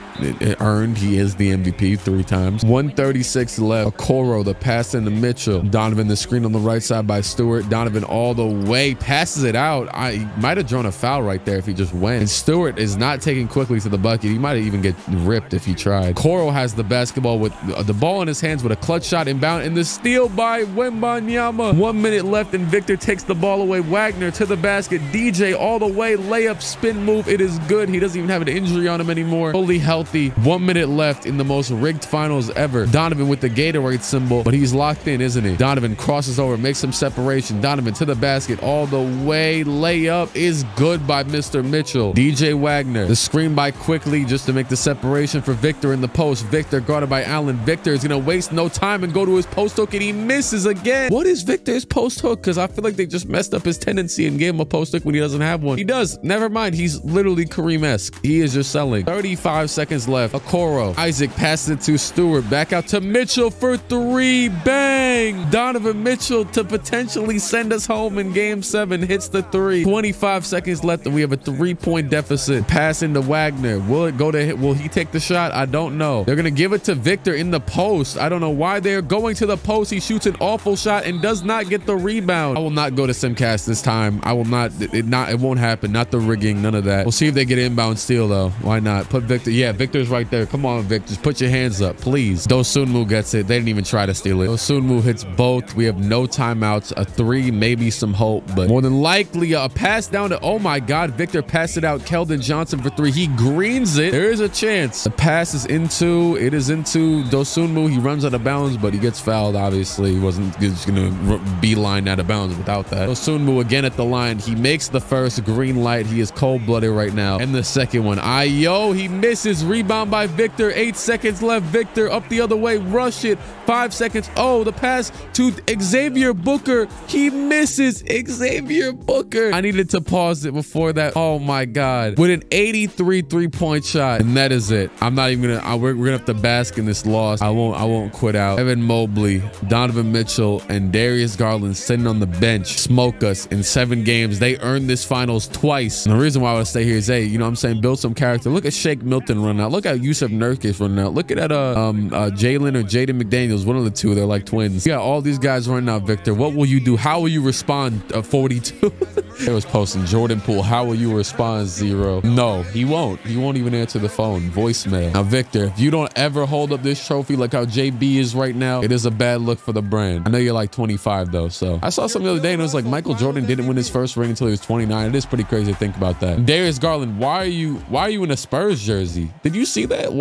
Speaker 1: earned. He is the MVP 3 times. 1:36 left. Okoro, the pass into Mitchell. Donovan, the screen on the right side by Stewart. Donovan all the way, passes it out. He might have drawn a foul right there if he just went. And Stewart is not taking quickly to the bucket. He might have even get ripped if he tried. Okoro has the basketball with the ball in his hands with a clutch shot inbound, and the steal by Wembanyama. 1 minute left, and Victor takes the ball away. Wagner to the basket. DJ all the way, layup, spin move. It is good. He doesn't even have an injury on him anymore. Fully healthy. 1 minute left in the most rigged finals ever. Donovan with the Gatorade symbol, but he's locked in, isn't he? Donovan crosses over, makes some separation. Donovan to the basket all the way. Layup is good by Mr. Mitchell. DJ Wagner, the screen by Quickly just to make the separation for Victor in the post. Victor guarded by Allen. Victor is going to waste no time and go to his post hook, and he misses again. What is Victor's post hook? Because I feel like they just messed up his tendency and gave him a post hook when he doesn't have one. He does. Never mind. He's literally Kareem-esque. He is just selling. 35 seconds left. Okoro. Isaac passes it to Stewart. Back out to Mitchell for 3. Bang! Donovan Mitchell to potentially send us home in game 7. Hits the 3. 25 seconds left, and we have a 3-point deficit. Pass into Wagner. Will it go to hit? Will he take the shot? I don't know. They're going to give it to Victor in the post. I don't know why they're going to the post. He shoots an awful shot and does not get the rebound. I will not go to Simcast this time. I will not. It won't happen. Not the rigging. None of that. We'll see if they get inbound steal though. Why not? Put Victor. Yeah, Victor's right there. Come on, Victor. Just put your hands up, please. Dosunmu gets it. They didn't even try to steal it. Dosunmu hits both. We have no timeouts. A 3, maybe some hope, but more than likely a pass down to, oh my God, Victor passed it out. Keldon Johnson for 3. He greens it. There is a chance. The pass is into Dosunmu. He runs out of bounds, but he gets fouled. Obviously, he wasn't just gonna beeline out of bounds without that. Dosunmu again at the line. He makes the first green light. He is cold-blooded right now. And the second one, he misses. Rebound by Victor. 8 seconds left. Victor up the other way. Rush it. 5 seconds. Oh, the pass to Xavier Booker. He misses. Xavier Booker. I needed to pause it before that. Oh my God. With an 83 3-point shot. And that is it. I'm not even gonna, we're gonna have to bask in this loss. I won't quit out. Evan Mobley, Donovan Mitchell, and Darius Garland sitting on the bench smoke us in 7 games. They earned this finals twice. And the reason why I would stay here is, hey, you know what I'm saying? Build some character. Look at Shake Milton running out. Look at Yusuf Nurkic running out. Look at Jalen or Jaden McDaniels. One of the two. They're like twins. You got all these guys running out, Victor. What will you do? How will you respond? 42? It was posting Jordan Poole. How will you respond? 0. No, he won't. He won't even answer the phone. Voicemail. Now, Victor, if you don't ever hold up this trophy like how JB is right now, it is a bad look for the brand. I know you're like 25 though, so I saw something the other day and it was like Michael Jordan didn't win his first ring until he was 29. It is pretty crazy to think about that. Darius Garland, why are you in a Spurs jersey? Did you see that?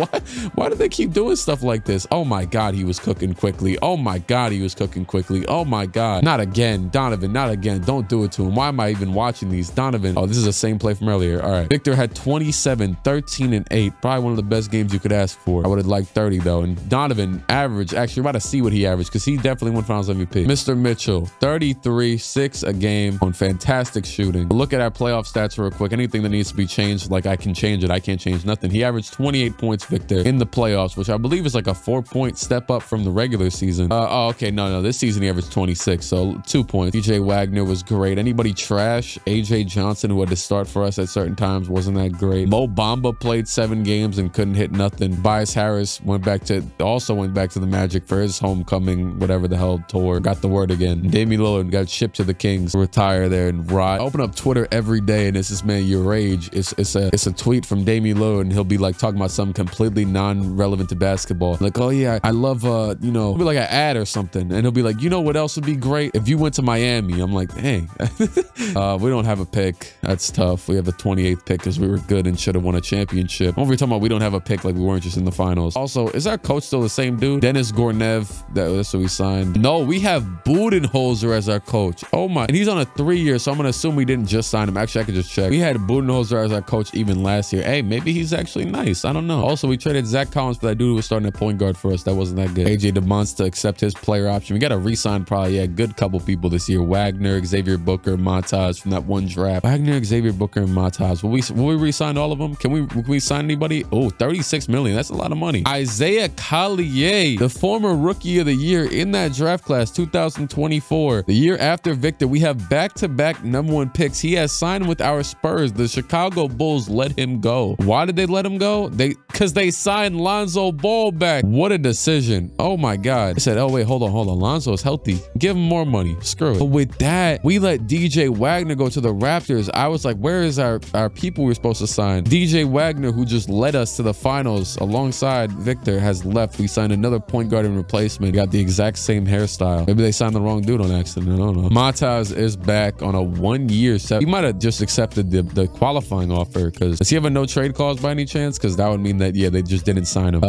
Speaker 1: Why do they keep doing stuff like this? Oh my God, he was cooking quickly. Oh my God, he was cooking quickly. Oh my God. Not again. Donovan, not again. Don't do it to him. Why am I even watching these? Donovan. Oh, this is the same play from earlier. All right. Victor had 27, 13, and 8. Probably one of the best games you could ask for. I would have liked 30 though. And Donovan average. Actually, we're about to see what he averaged because he definitely won Finals MVP. Mr. Mitchell, 33, 6 a game on fantastic shooting. Look at our playoff stats real quick. Anything that needs to be changed, like I can change it. I can't change nothing. He averaged 28 points, Victor, in the playoffs, which I believe is like a 4-point step up from the regular season. Oh, okay. No. This season he averaged 26, so 2 points. DJ Wagner was great. Anybody trash? AJ Johnson, who had to start for us at certain times, wasn't that great. Mo Bamba played 7 games and couldn't hit nothing. Bias Harris also went back to the Magic for his homecoming, whatever the hell tour. Got the word again. Damian Lillard got shipped to the Kings, retire there and rot. I open up Twitter every day and it's this man, your age. It's a tweet from Damian Lillard and he'll be like talking about something completely non-relevant to basketball. Like, oh yeah, I love you know, it'll be like an ad or something, and he'll be like, you know what else would be great if you went to Miami. I'm like, hey, we don't have a pick. That's tough. We have a 28th pick because we were good and should have won a championship. When we're talking about we don't have a pick, like we weren't just in the finals. Also, is our coach still the same dude? Dennis Gornev. That's what we signed. No, we have Budenholzer as our coach. Oh my, and he's on a 3-year, so I'm gonna assume we didn't just sign him. Actually, I could just check. We had Budenholzer as our coach even last year. Hey, maybe he's actually nice. I don't know. Also, we traded Zach Collins for that dude who was starting at point guard for us. That wasn't that good. AJ DeMons to accept his player option. We got to re-sign probably a good couple people this year. Wagner, Xavier Booker, Montas from that one draft. Wagner, Xavier Booker, and Montas. Will we re-sign all of them? Can we sign anybody? Oh, 36 million. That's a lot of money. Isaiah Collier, the former rookie of the year in that draft class, 2024. The year after Victor, we have back-to-back #1 picks. He has signed with our Spurs. The Chicago Bulls let him go. Why did they let him go? Because they signed Lonzo Ball back. What a decision. Oh my God. I said, oh wait, hold on. Lonzo is healthy. Give him more money. Screw it. But with that, we let DJ Wagner go to the Raptors. I was like, where is our people we were supposed to sign? DJ Wagner, who just led us to the finals alongside Victor, has left. We signed another point guard in replacement. Got the exact same hairstyle. Maybe they signed the wrong dude on accident. I don't know. Montas is back on a 1-year set. He might have just accepted the qualifying offer, because does he have a no trade clause by any chance? Because that would mean that, yeah, they just didn't sign him.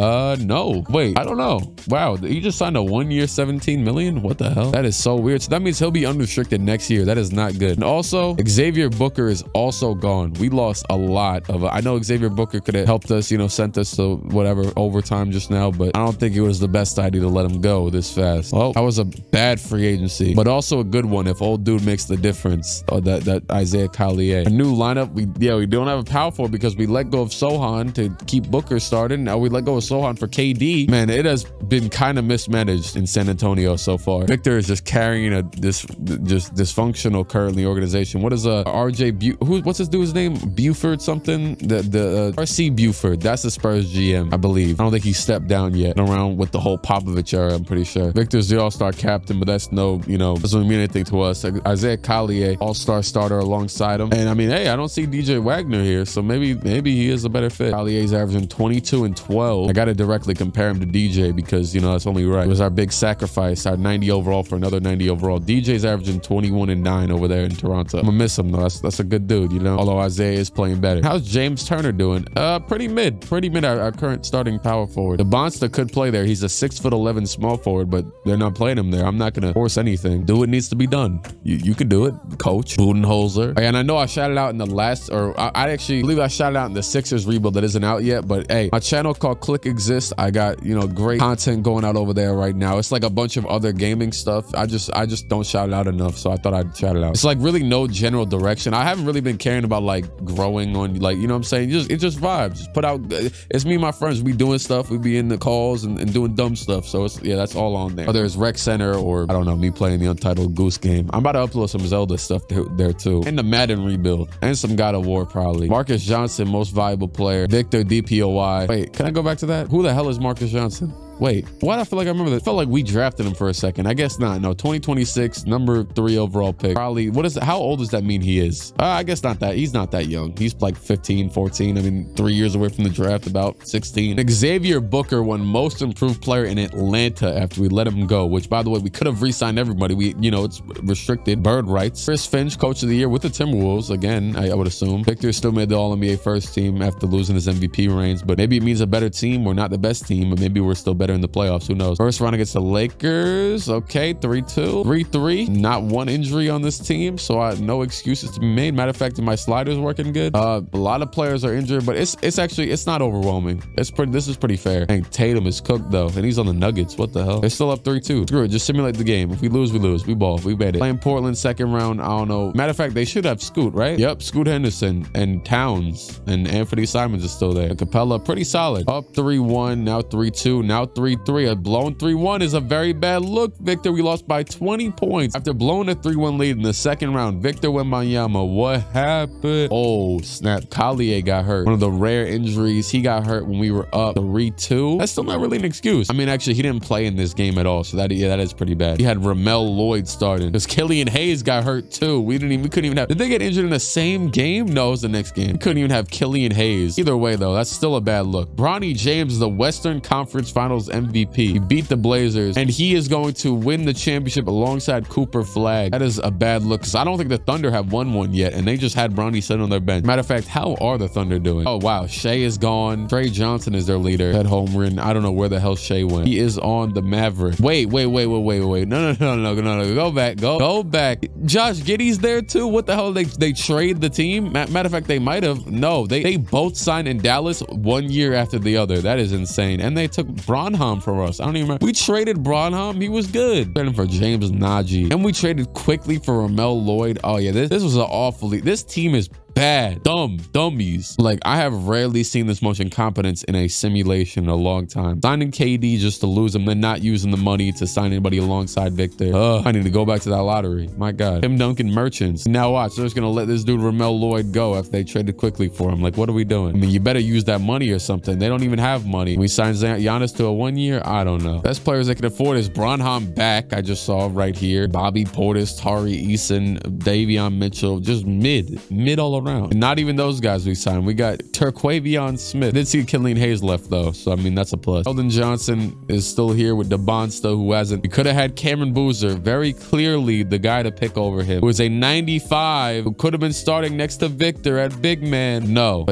Speaker 1: No. Wait, I don't know. Wow, he just signed a 1-year 17 million? What the hell? That is so weird. So that means he'll be unrestricted next year. That is not good. And also, Xavier Booker is also gone. We lost a lot of I know Xavier Booker could have helped us, you know, sent us to whatever overtime just now, but I don't think it was the best idea to let him go this fast. Well, that was a bad free agency, but also a good one if old dude makes the difference. That Isaiah Collier. A new lineup. We don't have a power forward because we let go of Sohan to keep Booker started. Now we let go of Sohan for KD. Man, it has been kind of mismanaged in San Antonio so far. Victor is just carrying just dysfunctional currently organization. What is what's this dude's name? Buford something? The RC Buford. That's the Spurs GM, I believe. I don't think he stepped down yet. Around with the whole Popovich era, I'm pretty sure. Victor's the all-star captain, but that's doesn't mean anything to us. Isaiah Collier, all-star starter alongside him. And I mean, hey, I don't see DJ Wagner here, so maybe he is a better fit. Collier's averaging 22 and 12. I got to directly compare him to DJ because, you know, that's only right. It was our big sacrifice, our 90 overall for another 90 overall. DJ's averaging 21 and 9 over there in Toronto. I'm gonna miss him though. That's a good dude, you know, although Isaiah is playing better. How's James Turner doing? Pretty mid, our current starting power forward. The Bonster could play there. He's a 6'11" small forward, but they're not playing him there. I'm not gonna force anything. Do what needs to be done. You can do it, coach. Budenholzer. And I know I shouted out in the last, or I actually believe I shouted out in the Sixers rebuild that isn't out yet, but hey, my channel called Clique exists. I got, you know, great content going out over there right now. It's like a bunch of other gaming stuff. I just don't shout it out enough, so I thought I'd shout it out. It's like really no general direction. I haven't really been caring about like growing on, like, you know what I'm saying? It just vibes. Just put out, it's me and my friends. We doing stuff. We be in the calls and doing dumb stuff. So it's, yeah, that's all on there. Whether it's Rec Center or, I don't know, me playing the Untitled Goose Game. I'm about to upload some Zelda stuff there too. And the Madden rebuild. And some God of War probably. Marcus Johnson, most valuable player. Victor DPOY. Wait, can I go back to that? Who the hell is Marcus Johnson? Wait, what? I feel like I remember that. Felt like we drafted him for a second. I guess not. No, 2026, number 3 overall pick. Probably, what is it? How old does that mean he is? I guess not that. He's not that young. He's like 15, 14. I mean, 3 years away from the draft, about 16. Xavier Booker won most improved player in Atlanta after we let him go, which, by the way, we could have re-signed everybody. We, you know, it's restricted bird rights. Chris Finch, coach of the year with the Timberwolves. Again, I would assume. Victor still made the All-NBA first team after losing his MVP reigns, but maybe it means a better team. We're not the best team, but maybe we're still better in the playoffs. Who knows? First round against the Lakers. Okay, 3-2. 3-3. Not one injury on this team, so no excuses to be made. Matter of fact, my slider's working good. A lot of players are injured, but it's not overwhelming. This is pretty fair. Dang, Tatum is cooked though, and he's on the Nuggets. What the hell? They're still up 3-2. Screw it. Just simulate the game. If we lose, we lose. We ball. We bet it. Playing Portland second round. I don't know. Matter of fact, they should have Scoot, right? Yep. Scoot Henderson and Towns and Anthony Simons is still there. And Capella, pretty solid. Up 3-1. Now 3-2. Now 3-3. A blown 3-1 is a very bad look, Victor. We lost by 20 points after blowing a 3-1 lead in the second round. Victor Wembanyama. What happened? Oh, snap. Collier got hurt. One of the rare injuries. He got hurt when we were up 3-2. That's still not really an excuse. I mean, actually, he didn't play in this game at all. So that is pretty bad. He had Ramel Lloyd starting because Killian Hayes got hurt too. We couldn't even have. Did they get injured in the same game? No, it was the next game. We couldn't even have Killian Hayes. Either way, though, that's still a bad look. Bronny James is the Western Conference Finals MVP. He beat the Blazers, and he is going to win the championship alongside Cooper Flag. That is a bad look because I don't think the Thunder have won one yet, and they just had Bronny sitting on their bench. Matter of fact, how are the Thunder doing? Oh, wow. Shea is gone. Trey Johnson is their leader. That home run. I don't know where the hell Shea went. He is on the Maverick. Wait. No. Go back. Go back. Josh Giddey's there too. What the hell? They trade the team? Matter of fact, they might have. No, they both signed in Dallas 1 year after the other. That is insane. And they took Bronham for us. I don't even remember. We traded Bronham. He was good. Traded for James Najee. And we traded quickly for Ramel Lloyd. Oh yeah, this was an awfully. This team is bad. Dummies. Like, I have rarely seen this much incompetence in a simulation in a long time. Signing KD just to lose him, then not using the money to sign anybody alongside Victor. I need to go back to that lottery. My God. Tim Duncan Merchants. Now watch, they're just gonna let this dude Ramel Lloyd go after they traded quickly for him. Like, what are we doing? I mean, you better use that money or something. They don't even have money. We signed Giannis to a 1 year. I don't know. Best players they can afford is Bronham back. I just saw right here. Bobby Portis, Tari Eason, Davion Mitchell. Just mid all around. And not even those guys we signed. We got Terquavion Smith. Did see Killian Hayes left though, so I mean that's a plus. Eldon Johnson is still here with DeBonsta, who hasn't. We could have had Cameron Boozer, very clearly the guy to pick over him. Who was a 95, who could have been starting next to Victor at big man. No,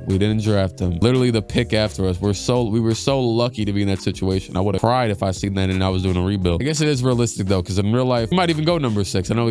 Speaker 1: we didn't draft him. Literally the pick after us. We were so lucky to be in that situation. I would have cried if I seen that and I was doing a rebuild. I guess it is realistic though, because in real life, we might even go number 6. I know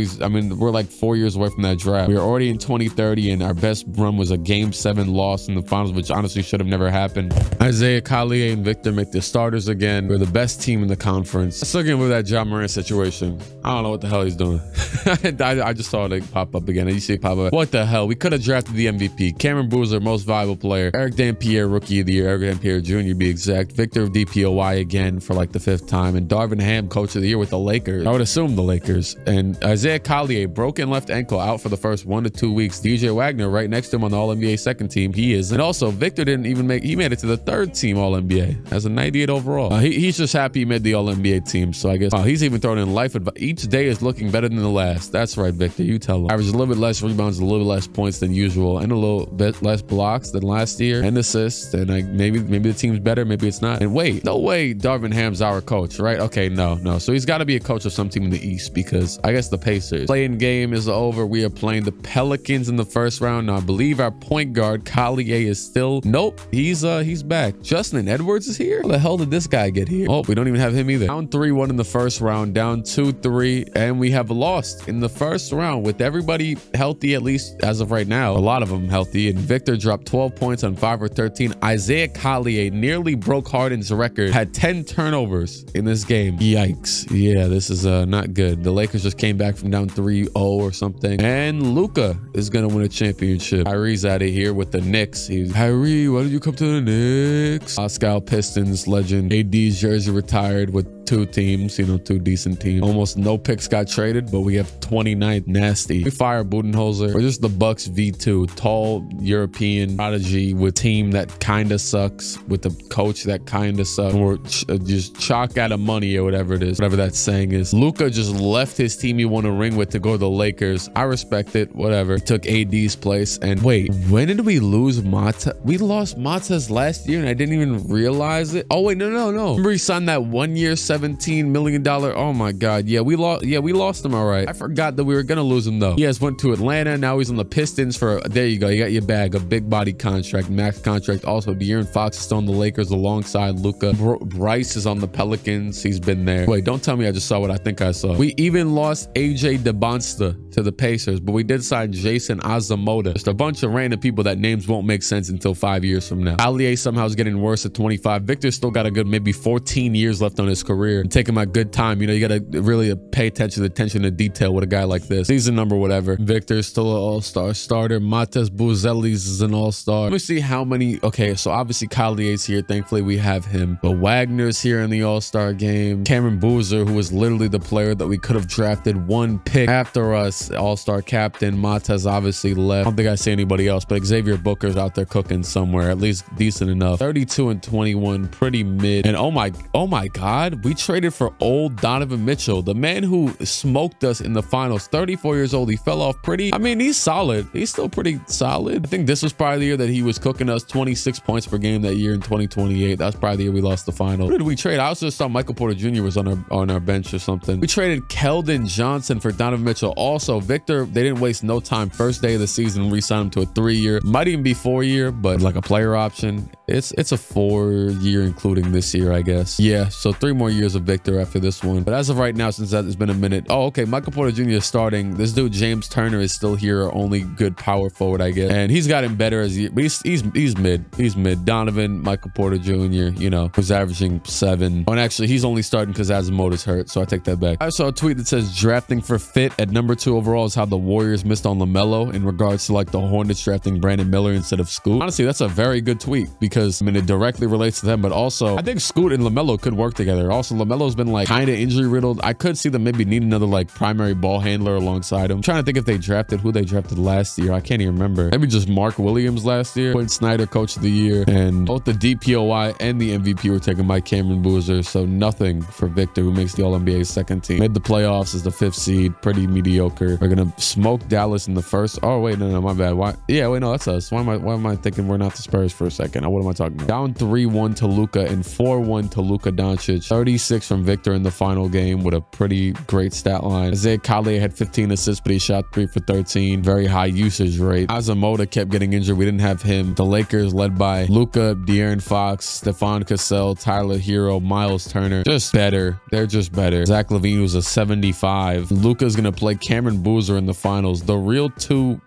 Speaker 1: we're like 4 years away from that draft. We are already in 2030 and our best run was a game 7 loss in the finals, which honestly should have never happened. Isaiah Collier and Victor make the starters again. We're the best team in the conference. Let's look into that Ja Morant situation. I don't know what the hell he's doing. I just saw it pop up again. You see it pop up. What the hell? We could have drafted the MVP. Cameron Boozer, most valuable player. Eric Dampier, rookie of the year. Eric Dampier Jr. to be exact. Victor DPOY again for like the 5th time. And Darvin Ham, coach of the year with the Lakers. I would assume the Lakers. And Isaiah Collier, broken left ankle, out for the first 1 to 2 weeks. DJ Wagner right next to him on the All-NBA second team. He is. And also, Victor didn't even he made it to the 3rd team All-NBA as a 98 overall. He's just happy he made the All-NBA team. So I guess he's even throwing in life advice. Each day is looking better than the last. That's right, Victor. You tell him. Average a little bit less rebounds, a little bit less points than usual, and a little bit less blocks than last year, and assists. And maybe the team's better, maybe it's not. And wait, no way Darvin Ham's our coach, right? Okay, no. So he's got to be a coach of some team in the East, because I guess the Pacers. Playing game is over. We are playing the Pelicans in the first round. Now, I believe our point guard Collier is still. Nope, he's back. Justin Edwards is here. How the hell did this guy get here? Oh, we don't even have him either. Down 3-1 in the first round, down 2-3, and we have lost in the first round with everybody healthy, at least as of right now. A lot of them healthy, and Victor dropped 12 points on 5 or 13. Isaiah Collier nearly broke Harden's record, had 10 turnovers in this game. Yikes. Yeah, this is not good. The Lakers just came back from down 3-0 or something, and Luka is gonna win a championship. Kyrie's out of here with the Knicks. Kyrie, why did you come to the Knicks? Moscow Pistons legend. AD's jersey retired with two teams, you know, two decent teams. Almost no picks got traded, but we have 29th. Nasty. We fire Budenholzer. We're just the Bucks V2. Tall European prodigy with team that kind of sucks, with the coach that kind of sucks. We're just chalk out of money or whatever it is, whatever that saying is. Luka just left his team he won a ring with to go to the Lakers. I respect it. Whatever. He took AD's place. And wait, when did we lose Mata? We lost Matas last year and I didn't even realize it. Oh wait, no. Remember he signed that 1 year, $17 million. Oh my God. Yeah, we lost him. All right. I forgot that we were gonna lose him though. He has went to Atlanta. Now he's on the Pistons for, there you go. You got your bag, a big body contract, max contract. Also, De'Aaron Fox is still on the Lakers alongside Luka. Bryce is on the Pelicans. He's been there. Wait, don't tell me I just saw what I think I saw. We even lost AJ DeBonsta to the Pacers, but we did sign Jason Azamoda. Just a bunch of random people that names won't make sense until 5 years from now. Allier somehow is getting worse at 25. Victor's still got a good maybe 14 years left on his career. I'm taking my good time. You know, you got to really pay attention to detail with a guy like this. Season number whatever. Victor's still an all-star starter. Matas Buzelis is an all-star. Let me see how many. Okay, so obviously Collier's here. Thankfully we have him. But Wagner's here in the all-star game. Cameron Boozer, who was literally the player that we could have drafted one pick after us, all-star captain. Matas obviously left. I don't think I see anybody else, but Xavier Booker's out there cooking somewhere, at least decent enough. 32 and 21, pretty mid. And oh my God, we traded for old Donovan Mitchell, the man who smoked us in the finals. 34 years old. He fell off pretty. I mean, he's solid. He's still pretty solid. I think this was probably the year that he was cooking us 26 points per game that year in 2028. That's probably the year we lost the final. Who did we trade? I also saw Michael Porter Jr. was on our bench or something. We traded Keldon Johnson for Donovan Mitchell. Also, Victor, they didn't waste no time. First day of the season, re-signed him to a 3-year. Might even be 4-year, but like a player option. It's a 4-year, including this year, I guess. Yeah, so 3 more years of Victor after this one. But as of right now, since that has been a minute. Oh, okay. Michael Porter Jr. is starting. This dude, James Turner, is still here. Our only good power forward, I guess. And he's gotten better as he, but he's mid. He's mid. Donovan, Michael Porter Jr., you know, was averaging 7. Oh, and actually, he's only starting because Azamoda's hurt, so I take that back. I saw a tweet that says drafting for fit at number 2 overall is how the Warriors missed on LaMelo in regards to like the Hornets drafting Brandon Miller instead of Scoot. Honestly, that's a very good tweet because, I mean, it directly relates to them, but also I think Scoot and LaMelo could work together. Also, LaMelo's been like kind of injury riddled. I could see them maybe need another like primary ball handler alongside him. I'm trying to think if they drafted who they drafted last year. I can't even remember. Maybe just Mark Williams last year. Quinn Snyder, coach of the year, and both the DPOY and the MVP were taken by Cameron Boozer. So nothing for Victor, who makes the All-NBA second team. Made the playoffs as the 5th seed. Pretty mediocre. We're gonna smoke Dallas in the first. Oh wait, no, my bad. Why? Yeah, wait, no, that's us. Why am I thinking we're not the Spurs for a second? What am I talking about? Down 3-1 to Luka and 4-1 to Luka Doncic. 36 from Victor in the final game with a pretty great stat line. Isaiah Collier had 15 assists, but he shot 3 for 13. Very high usage rate. Azamoda kept getting injured. We didn't have him. The Lakers led by Luka, De'Aaron Fox, Stephon Cassell, Tyler Hero, Miles Turner. Just better. They're just better. Zach LaVine was a 75. Luka's gonna play Cameron Boozer in the finals. The real two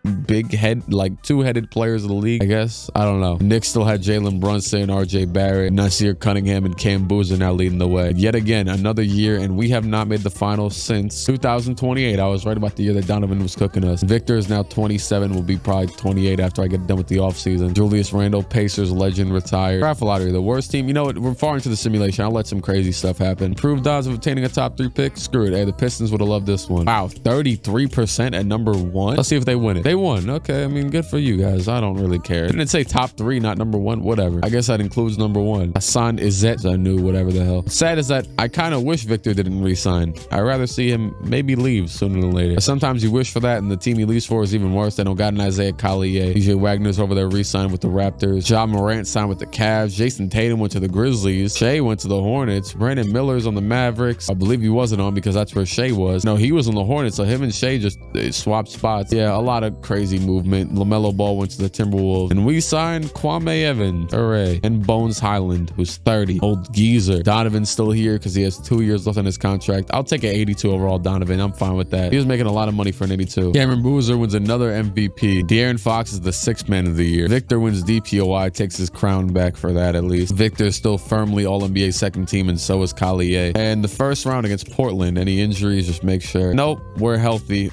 Speaker 1: two-headed players of the league, I guess. I don't know. Knicks still had Jalen Brunson, RJ Barrett, Nasir Cunningham, and Cam Boozer now leading the way. Yet again, another year, and we have not made the finals since 2028. I was right about the year that Donovan was cooking us. Victor is now 27, will be probably 28 after I get done with the offseason. Julius Randle, Pacers legend, retired. Draft lottery, the worst team. You know what? We're far into the simulation. I'll let some crazy stuff happen. Improved odds of obtaining a top 3 pick. Screw it. Hey, the Pistons would have loved this one. Wow, 33% at number 1. Let's see if they win it. They won. Okay, I mean, good for you guys. I don't really care. Didn't it say top 3, not number 1? Whatever. I guess that includes number 1. Hassan Izzet, I knew, whatever the hell. Sad is that I kind of wish Victor didn't resign. I'd rather see him maybe leave sooner than later. Sometimes you wish for that, and the team he leaves for is even worse. They don't got an Isaiah Collier. DJ Wagner's over there re-signed with the Raptors. Ja Morant signed with the Cavs. Jason Tatum went to the Grizzlies. Shea went to the Hornets. Brandon Miller's on the Mavericks. I believe he wasn't on because that's where Shea was. No, he was on the Hornets, so him and Shea just swapped spots. Yeah, a lot of crazy movement. LaMelo Ball went to the Timberwolves, and we signed Kwame Evans. Hooray. And Bones Highland, who's 30. Old geezer. Donovan's still here because he has 2 years left on his contract. I'll take an 82 overall Donovan. I'm fine with that. He was making a lot of money for an 82. Cameron Boozer wins another MVP. De'Aaron Fox is the 6th man of the year. Victor wins DPOI, takes his crown back for that at least. Victor's still firmly All-NBA second team, and so is Collier. And the first round against Portland, any injuries, just make sure. Nope, we're healthy.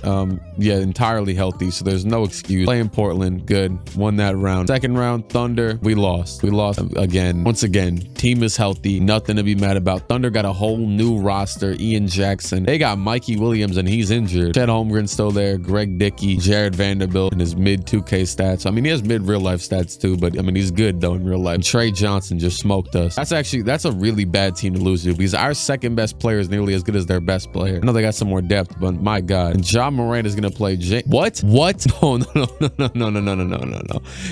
Speaker 1: Yeah, entirely healthy, so there's no excuse. Playing Portland, good. Won that round. Second round, Thunder, we lost. We lost again. Once again, Team is healthy. Nothing to be mad about. Thunder got a whole new roster. Ian Jackson. They got Mikey Williams, and he's injured. Chet Holmgren's still there. Greg Dickey. Jared Vanderbilt in his mid 2K stats. I mean, he has mid real life stats too, but I mean, he's good though in real life. And Trey Johnson just smoked us. That's a really bad team to lose to, because our second best player is nearly as good as their best player. I know they got some more depth, but my God. And Ja Morant is going to play What? No.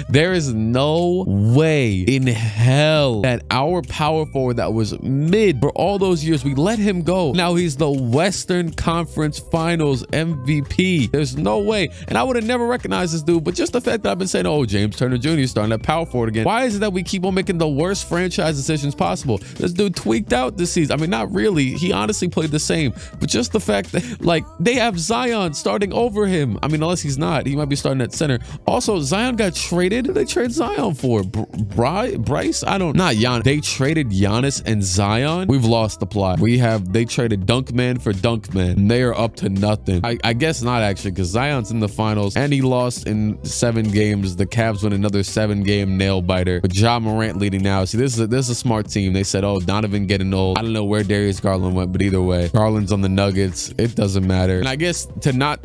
Speaker 1: There is no way in hell that our power forward that was mid for all those years, we let him go. Now he's the Western Conference Finals MVP. There's no way. And I would have never recognized this dude, but just the fact that I've been saying, oh, James Turner Jr. is starting at power forward again. Why is it that we keep on making the worst franchise decisions possible? This dude tweaked out this season. I mean, not really. He honestly played the same, but just the fact that, like, they have Zion starting over him. I mean, unless he's not, he might be starting at center. Also, Zion got traded. Who did they trade Zion for? Bryce? Not Giannis. They traded Giannis and Zion. We've lost the plot. They traded Dunkman for Dunkman, and they are up to nothing. I guess not actually, because Zion's in the finals and he lost in 7 games. The Cavs win another 7-game nail biter with Ja Morant leading now. See, this is a smart team. They said, oh, Donovan getting old. I don't know where Darius Garland went, but either way, Garland's on the Nuggets. It doesn't matter. And I guess to not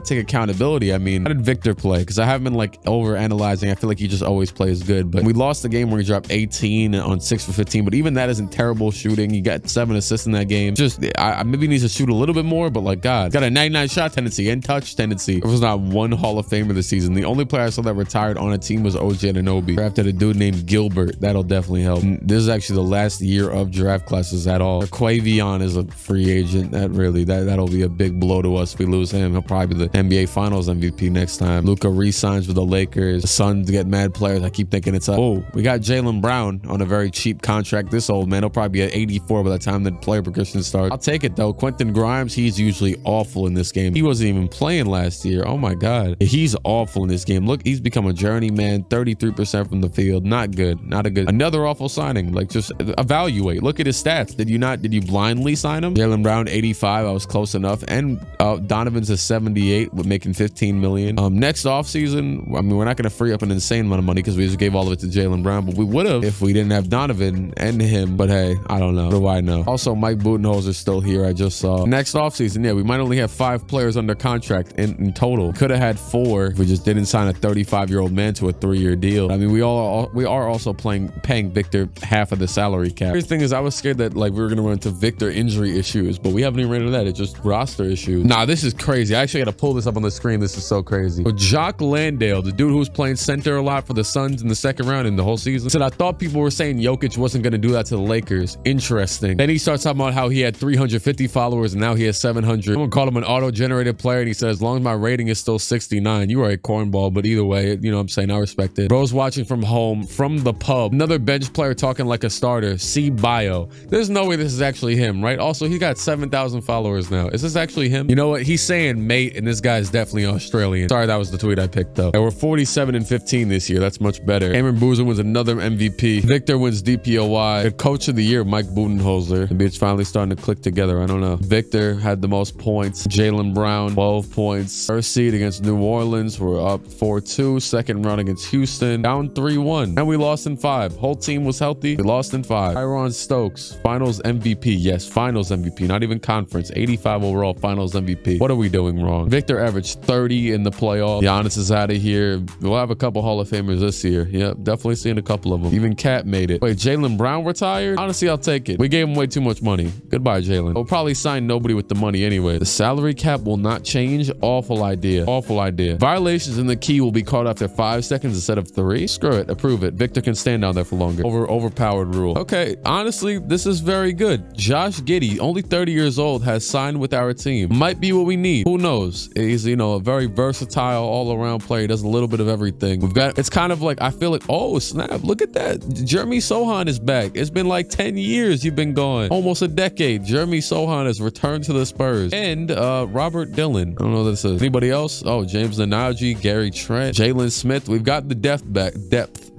Speaker 1: take accountability, I mean, how did Victor play? Because I haven't been like over analyzing. I feel like he just always plays good, but we lost the game where he dropped 18 on 6 for 15, but even that isn't terrible shooting. He got 7 assists in that game. Just maybe he needs to shoot a little bit more, but like, God, got a 99 shot tendency and touch tendency. There was not one Hall of Famer this season. The only player I saw that retired on a team was OG Anunoby. Drafted a dude named Gilbert. That'll definitely help. And this is actually the last year of draft classes at all. Quavion is a free agent. That'll be a big blow to us if we lose him. He'll probably be the NBA Finals MVP next time. Luka re-signs with the Lakers. The Suns get mad players. I keep thinking it's we got Jaylen Brown on a very cheap contract. This old man, he'll probably be at 84 by the time the player progression starts. I'll take it though. Quentin Grimes, he's usually awful in this game. He wasn't even playing last year. Oh my God. He's awful in this game. Look, he's become a journeyman. 33% from the field. Not good. Not a good. Another awful signing. Like, just evaluate. Look at his stats. Did you blindly sign him? Jaylen Brown 85. I was close enough. And Donovan's a 78 with making 15 million. Next offseason, I mean, we're not going to free up an insane amount of money because we just gave all of it to Jaylen Brown, but we would have if we didn't have Donovan and him. But hey, I don't know. What do I know? Also, Mike Budenholzer's still here. I just saw. Next offseason, yeah, we might only have 5 players under contract in total. Could have had 4 if we just didn't sign a 35-year-old man to a 3-year deal. I mean, we are also paying Victor half of the salary cap. The thing is, I was scared that like we were gonna run into Victor injury issues, but we haven't even ran into that. It's just roster issues. Nah, this is crazy. I actually got to pull this up on the screen. This is so crazy. So Jock Landale, the dude who was playing center a lot for the Suns in the second round in the whole season, said, I thought people were saying Jokic wasn't gonna do that to the Lakers. Interesting. Then he starts talking about how he had 350 followers and now he has 700. Someone called him an auto-generated player, and he said, as long as my rating is still 69, you are a cornball. But either way, you know what I'm saying, I respect it. Bro's watching from home, from the pub. Another bench player talking like a starter. See bio. There's no way this is actually him, right? Also, he got 7,000 followers now. Is this actually him? You know what? He's saying mate, and this guy is definitely Australian. Sorry, that was the tweet I picked up. They were 47 and 15 this year. That's much better. Cameron Boozer wins another MVP. Victor wins DPOY. The coach of the year, Mike Budenholzer. Maybe it's finally starting to click together. I don't know. Victor had the most points. Jaylen Brown, 12 points. First seed against New Orleans. We're up 4-2. Second round against Houston. Down 3-1. And we lost in 5. Whole team was healthy. We lost in 5. Tyron Stokes, finals MVP. Yes, finals MVP. Not even conference. 85 overall finals MVP. What are we doing wrong? Victor averaged 30 in the playoff. Giannis is out of here. We'll have a couple Hall of Famers this year. Yep, definitely seeing a couple of them. Even Cat made it. Wait, Jaylen Brown retired? Honestly, I'll take it. We gave him way too much money. Goodbye, Jaylen. We'll probably sign nobody with the money anyway. The salary cap will not change. Awful idea. Awful idea. Violations in the key will be called after 5 seconds instead of 3. Screw it. Approve it. Victor can stand down there for longer. Overpowered rule. Okay, honestly, this is very good. Josh Giddey, only 30 years old, has signed with our team. Might be what we need. Who knows? He's, you know, a very versatile all-around player. He does a little bit of everything. It's kind of like, I feel like, oh, snap. Look at that. Jeremy Sohan is back. It's been like 10 years you've been gone. Almost a decade. Jeremy Sohan has returned to the Spurs. And Robert Dillon. I don't know what this is. Anybody else? Oh, James Nnaji, Gary Trent, Jalen Smith. We've got the depth back.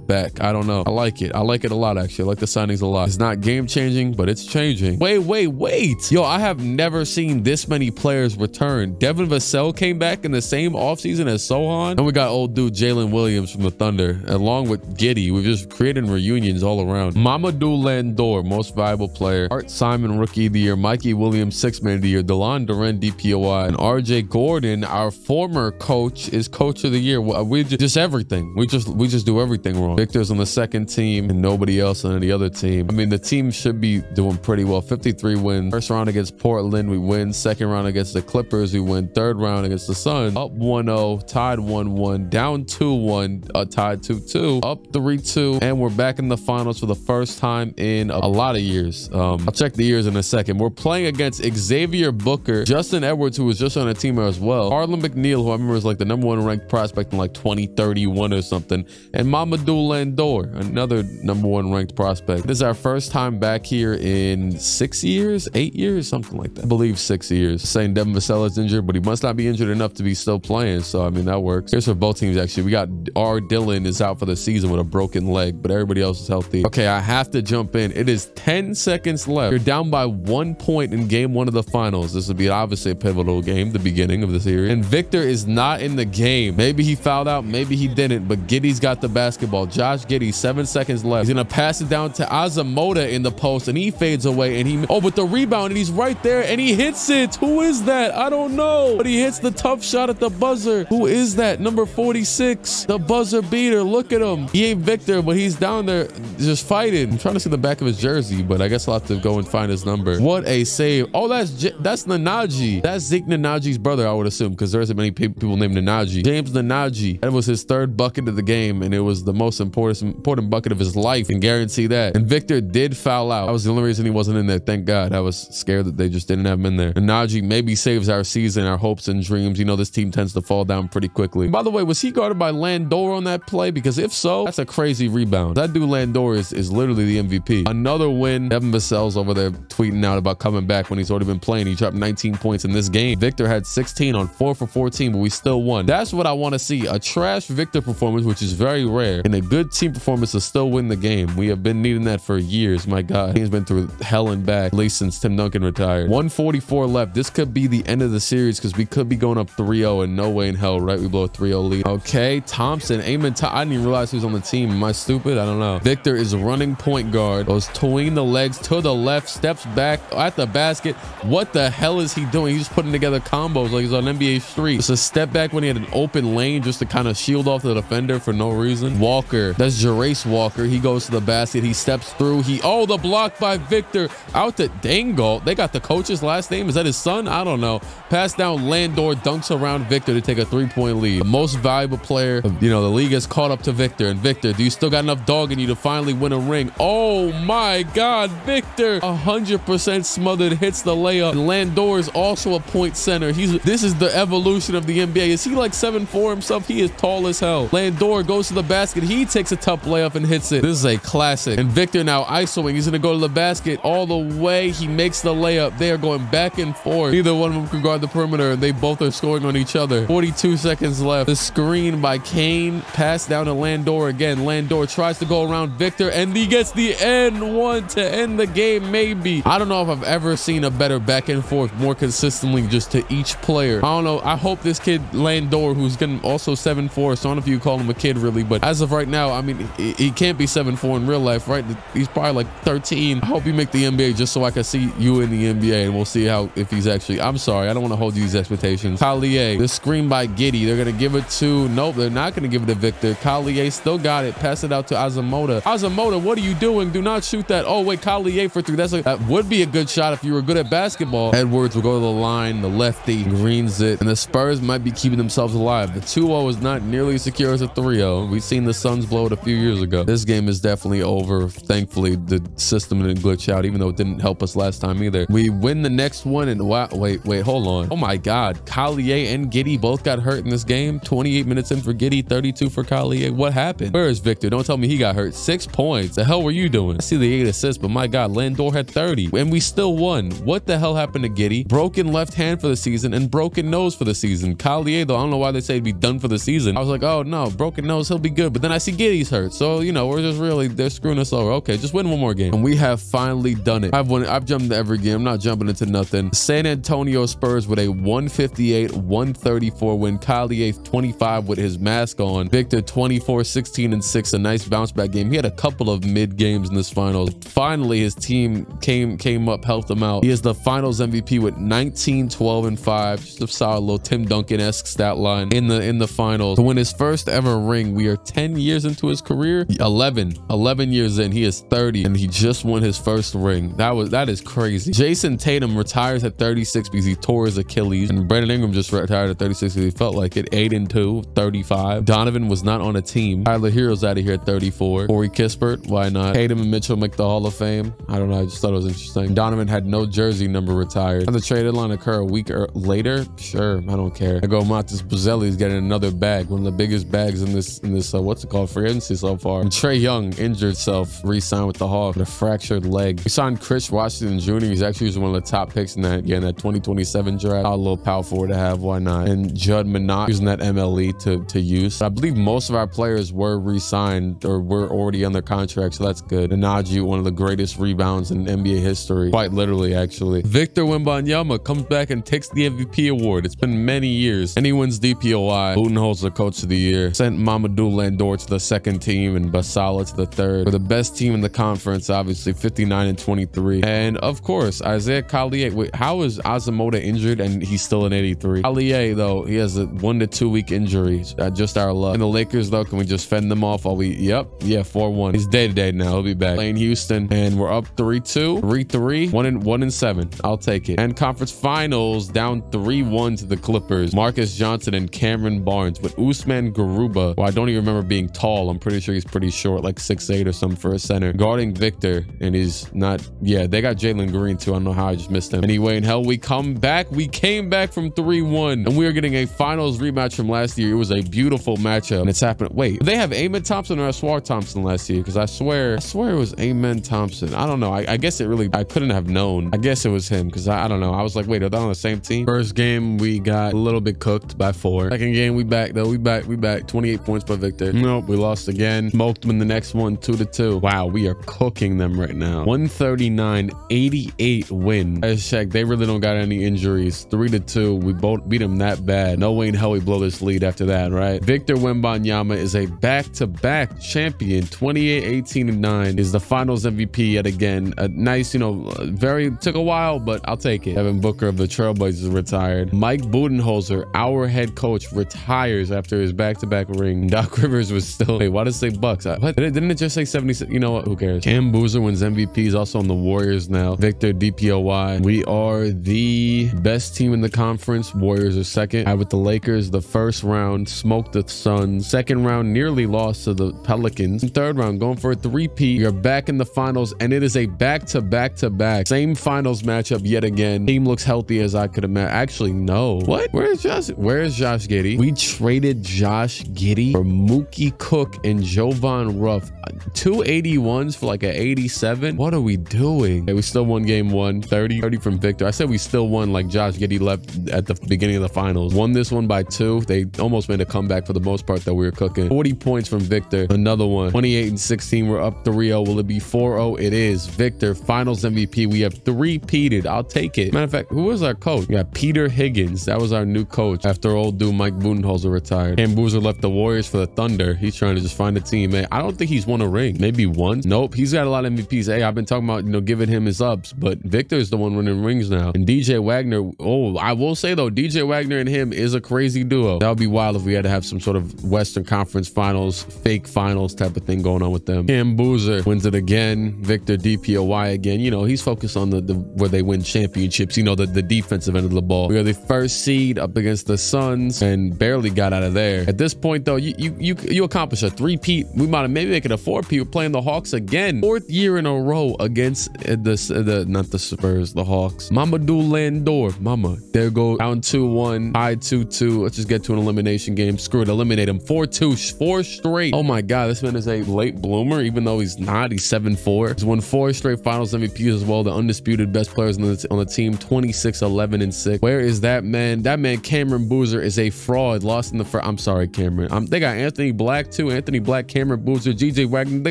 Speaker 1: back. I don't know. I like it. I like it a lot, actually. I like the signings a lot. It's not game changing, but it's changing. Wait. Yo, I have never seen this many players return. Devin Vassell came back in the same offseason as Sohan. And we got old dude Jalen Williams from the Thunder, along with Giddey. We've just created reunions all around. Mamadou Landor, most valuable player. Art Simon, rookie of the year. Mikey Williams, sixth man of the year. DeLon Duren, DPOI. And RJ Gordon, our former coach, is coach of the year. We just everything. We just do everything wrong. Victor's on the second team and nobody else on any other team. I mean, the team should be doing pretty well. 53 wins. First round against Portland, we win. Second round against the Clippers, we win. Third round against the Suns, up 1-0, tied 1-1, down 2-1, tied 2-2, up 3-2, and we're back in the finals for the first time in a lot of years. I'll check the years in a second. We're playing against Xavier Booker, Justin Edwards, who was just on a team as well, Harlan McNeil, who I remember was like the #1 ranked prospect in like 2031 or something, and Mamadou Landor, another #1 ranked prospect. This is our first time back here in 6 years, 8 years, something like that. I believe 6 years. Saying Devin Vassell is injured, but he must not be injured enough to be still playing. So, I mean, that works. Here's for both teams, actually. We got R. Dillon is out for the season with a broken leg, but everybody else is healthy. Okay, I have to jump in. It is 10 seconds left. You're down by 1 point in game 1 of the finals. This would be obviously a pivotal game, the beginning of the series. And Victor is not in the game. Maybe he fouled out, maybe he didn't, but Giddey's got the basketball. Josh Giddey, 7 seconds left. He's gonna pass it down to Azamoda in the post, and he fades away, and but the rebound, and he's right there, and he hits it. Who is that? I don't know, but he hits the tough shot at the buzzer. Who is that? Number 46, the buzzer beater. Look at him. He ain't Victor, but he's down there just fighting. I'm trying to see the back of his jersey, but I guess I'll have to go and find his number. What a save. Oh, that's Nnaji. That's Zeke Nnaji's brother, I would assume, because there isn't many people named Nnaji. James Nnaji. That was his 3rd bucket of the game, and it was the most important bucket of his life, and guarantee that. And Victor did foul out. That was the only reason he wasn't in there. Thank God. I was scared that they just didn't have him in there. And Nnaji maybe saves our season, our hopes and dreams. You know, this team tends to fall down pretty quickly. By the way, was he guarded by Landor on that play? Because if so, that's a crazy rebound. That dude Landor is literally the MVP. Another win. Devin Vassell's over there tweeting out about coming back when he's already been playing. He dropped 19 points in this game. Victor had 16 on 4 for 14, but we still won. That's what I want to see. A trash Victor performance, which is very rare, and a good team performance to still win the game. We have been needing that for years. My God, he's been through hell and back, at least since Tim Duncan retired. 144 left. This could be the end of the series because we could be going up 3-0 and no way in hell, right? We blow a 3-0 lead. Okay, Thompson, I didn't even realize he was on the team. Am I stupid? I don't know. Victor is running point guard, goes between the legs to the left, steps back at the basket. What the hell is he doing? He's just putting together combos like he's on NBA Street. It's a step back when he had an open lane just to kind of shield off the defender for no reason. Walker, that's Jerace Walker. He goes to the basket. He steps through. Oh, the block by Victor. Out to Dangle. They got the coach's last name. Is that his son? I don't know. Pass down Landor, dunks around Victor to take a 3-point lead. The most valuable player of, the league has caught up to Victor. And Victor, do you still got enough dog in you to finally win a ring? Oh my God, Victor 100% smothered, hits the layup. And Landor is also a point center. This is the evolution of the NBA. Is he like 7'4" himself? He is tall as hell. Landor goes to the basket. He takes a tough layup and hits it. This is a classic. And Victor now isoing. He's gonna go to the basket all the way. He makes the layup. They are going back and forth. Neither one of them can guard the perimeter, and they both are scoring on each other. 42 seconds left. The screen by Kane. Pass down to Landor again. Landor tries to go around Victor, and he gets the N1 to end the game, maybe. I don't know if I've ever seen a better back and forth more consistently just to each player. I don't know. I hope this kid Landor, who's getting also 7'4", so I don't know if you call him a kid really, but as of right now, I mean, he can't be 7'4" in real life, right? He's probably like 13. I hope you make the NBA just so I can see you in the NBA, and we'll see if he's actually. I'm sorry, I don't want to hold you these expectations. Collier, the screen by Giddey. They're gonna give it to. Nope, they're not gonna give it to Victor. Collier still got it. Pass it out to Azamoda. Azamoda, what are you doing? Do not shoot that. Oh wait, Collier for 3. That would be a good shot if you were good at basketball. Edwards will go to the line. The lefty greens it, and the Spurs might be keeping themselves alive. The 2-0 is not nearly as secure as a 3-0. We've seen the Suns blow it a few years ago. This game is definitely over. Thankfully, the system didn't glitch out, even though it didn't help us last time either. We win the next one, and wow, wait, hold on. Oh my God, Collier and Giddey both got hurt in this game. 28 minutes in for Giddey, 32 for Collier. What happened? Where is Victor? Don't tell me he got hurt. 6 points. The hell were you doing? I see the 8 assists, but my God, Landor had 30, and we still won. What the hell happened to Giddey? Broken left hand for the season and broken nose for the season. Collier, though, I don't know why they say he'd be done for the season. I was like, oh no, broken nose, he'll be good. But then I see Giddey's hurt. So, you know, we're just really, they're screwing us over. Okay, just win one more game. And we have finally done it. I've jumped into every game. I'm not jumping into nothing. San Antonio Spurs with a 158-134 win. Clique 25 with his mask on. Victor 24-16-6. A nice bounce back game. He had a couple of mid games in this finals. Finally, his team came up, helped him out. He is the finals MVP with 19-12-5. Just a solid little Tim Duncan-esque stat line in the finals. To win his first ever ring, we are 10 years into his career. 11 years in. He is 30 and he just won his first ring. That is crazy. Jason Tatum retires at 36 because he tore his Achilles, and Brandon Ingram just retired at 36 because he felt like it. 8-2, 35. Donovan was not on a team. Tyler Hero's out of here at 34. Corey Kispert, why not? Tatum and Mitchell make the Hall of Fame. I don't know, I just thought it was interesting. Donovan had no jersey number retired. And the trade deadline occur a week later? Sure, I don't care. I go Montes Buzzelli's getting another bag, one of the biggest bags in this what's it called, free agency so far. And Trae Young injured self, re-signed with the Hawks with a fractured leg. We signed Chris Washington Jr. He's actually one of the top picks in that 2027 draft. A little power forward to have, why not? And Judd Minot using that MLE to use. I believe most of our players were re-signed or were already under contract, so that's good. And Najee, one of the greatest rebounds in NBA history, quite literally, actually. Victor Wembanyama comes back and takes the MVP award. It's been many years, and he wins DPOI. Budenholzer Coach of the Year. Sent Mamadou Landor to the second team and Basala to the third. For the best team in the conference, obviously 59-23. And of course, Isaiah Clique. Wait, how is Asamoah injured and he's still an 83? Clique, though, he has a 1 to 2 week injury. Just our luck. And the Lakers, though, can we just fend them off? 4-1. He's day-to-day now. He'll be back. Playing Houston, and we're up 3-2, 3-3, 1-7. I'll take it. And conference finals, down 3-1 to the Clippers. Marcus Johnson and Cameron Barnes with Usman Garuba. Well, I don't even remember being tall. I'm pretty sure he's pretty short, like 6'8" or something for a center. Guarding Victor, and he's not. Yeah, they got Jalen Green too. I don't know how I just missed him. Anyway, in hell, we come back. We came back from 3-1, and we are getting a finals rematch from last year. It was a beautiful matchup, and it's happened. Wait, did they have Amen Thompson or Aswar Thompson last year? Because I swear it was Amen Thompson. I don't know. I guess it really, I couldn't have known. I guess it was him, because I don't know. I was like, wait, are they on the same team? First game, we got a little bit cooked by 4. Second game, we back though. We back. 28 points by Victor. Nope, we lost again. Smoked them in the next one, 2-2. Wow, we are cooking them right now. 139-88 win. Let's check. They really don't got any injuries. 3-2. We both beat them that bad. No way in hell we blow this lead after that, right? Victor Wembanyama is a back-to-back champion. 28-18-9 is the finals MVP yet again. A nice, took a while, but I'll take it. Devin Booker of the Trailblazers retired. Mike Budenholzer, our head coach, retires after his back-to-back ring. Doc Rivers was still. Wait, why does it say Bucks? What? Didn't it just say 76? You know what? Who cares? Cam Boozer wins MVP. He's also on the Warriors now. Victor DPOY. We are the best team in the conference. Warriors are second. I with the Lakers. The first round smoked the Suns. Second round nearly lost to the Pelicans. Third round going for a 3-peat. You're back in the finals, and it is a back-to-back-to-back. Same finals matchup yet again. Team looks healthy as I could imagine. Actually, no. What? Where's Josh Giddey? We traded Josh Giddey for Mookie Cook and Jovan Ruff. 2 81s for like an 87. What are we doing? Hey, we still won game 1. 30 from Victor. I said we still won, like Josh Giddey left at the beginning of the finals. Won this one by 2. They almost made a comeback for the most part that we were cooking. 40 points from Victor. Another one. 28-16. We're up 3-0. Will it be 4-0? It is. Victor, finals MVP. We have 3-peated. I'll take it. Matter of fact, who was our coach? We got Peter Higgins. That was our new coach after old dude Mike Budenholzer retired. Cam Boozer left the Warriors for the Thunder. He's trying to just find a team. Man, I don't think he's won a ring. Maybe one. Nope. He's got a lot of MVPs. Hey, I've been talking about, giving him his ups, but Victor is the one winning rings now. And DJ Wagner. Oh, I will say though, DJ Wagner and him is a crazy duo. That would be wild if we had to have some sort of Western Conference Finals, fake finals type of thing going on with them. Cam Boozer wins it again. Victor DPOY again. He's focused on the where they win championships. The defensive end of the ball. We are the first seed up against the Suns and barely got out of there. At this point though, you accomplish a 3-peat. We might have maybe make it a 4-peat. We're playing the Hawks again. 4th year in a row against not the Spurs, the Hawks. Mamadou Landor. Mama. There go down 2-1. Tied 2-2. Let's just get to an elimination game. Screw it. Eliminate him. 4-2. 4 straight. Oh my God. This man is a late bloomer, even though he's not. He's 7-4. He's won 4 straight finals MVPs as well. The undisputed best players on the team. 26-11-6. Where is that man? That man, Cameron Boozer, is a fraud. Lost in the first. I'm sorry, Cameron. They got Anthony Black too. too. Anthony Black, Cameron Boozer, GJ Wagner. They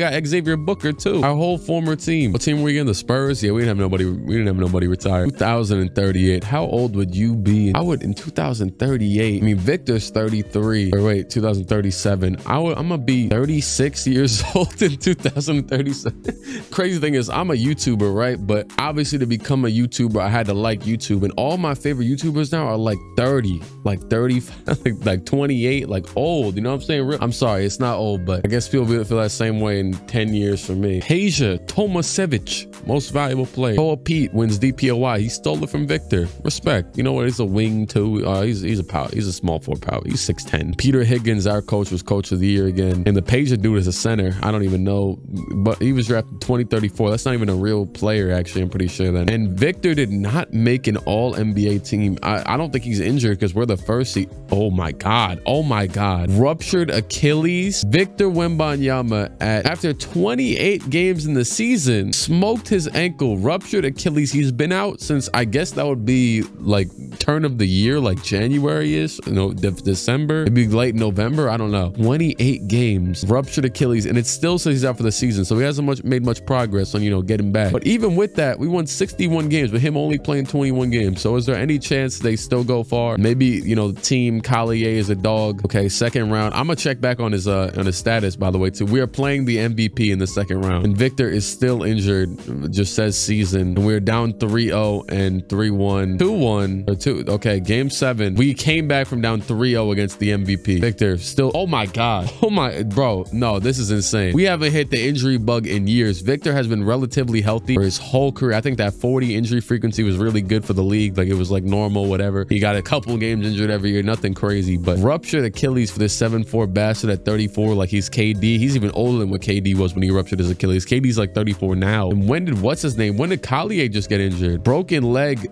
Speaker 1: got Xavier Booker too. Our whole former team. What team were we in? The Spurs? Yeah, we didn't have nobody retire. 2038. How old would you be? I would in 2038. I mean, Victor's 33. Or wait, 2037. I'm gonna be 36 years old in 2037. Crazy thing is, I'm a YouTuber, right? But obviously to become a YouTuber, I had to like YouTube, and all my favorite YouTubers now are like 30, like 35, like 28, like old. You know what I'm saying? I'm sorry, it's not old, but I guess people feel that same way in 10 years for me. Peja Tomasevich, most valuable player. Paul Pete wins DPOY. He stole it from Victor. Respect. You know what? He's a wing too. He's a power. He's a small forward power. He's 6'10". Peter Higgins, our coach, was coach of the year again. And the Peja dude is a center. I don't even know, but he was drafted 2034. That's not even a real player, actually. I'm pretty sure that. And Victor did not make an all NBA team. I don't think he's injured because we're the first seed. Oh my God. Oh my God. Ruptured Achilles. Victor Wembanyama after 28 games in the season, smoked his ankle, ruptured Achilles. He's been out since, I guess that would be like turn of the year, like January-ish, you know, December. It'd be late November. I don't know. 28 games, ruptured Achilles, and it still says he's out for the season. So he hasn't made much progress on, you know, getting back. But even with that, we won 61 games with him only playing 21 games. So is there any chance they still go far? Maybe, you know, the team Clique is a dog. Okay, second round. I'm gonna check back on his status, by the way, too. We are playing the MVP in the second round, and Victor is still injured. Just says season, and we're down 3-0 and 3-1, 2-1 or 2. Okay, game 7. We came back from down 3-0 against the MVP. Victor still. Oh my God. Oh my, bro. No, this is insane. We haven't hit the injury bug in years. Victor has been relatively healthy for his whole career. I think that 40 injury frequency was really good for the league. Like it was like normal, whatever. He got a couple games injured every year, nothing crazy. But ruptured Achilles for this 7'4" bastard at 34, like he's KD. He's even older than what KD was when he ruptured his Achilles. KD's like 34 now. And when did what's his name? When did Clique just get injured? Broken leg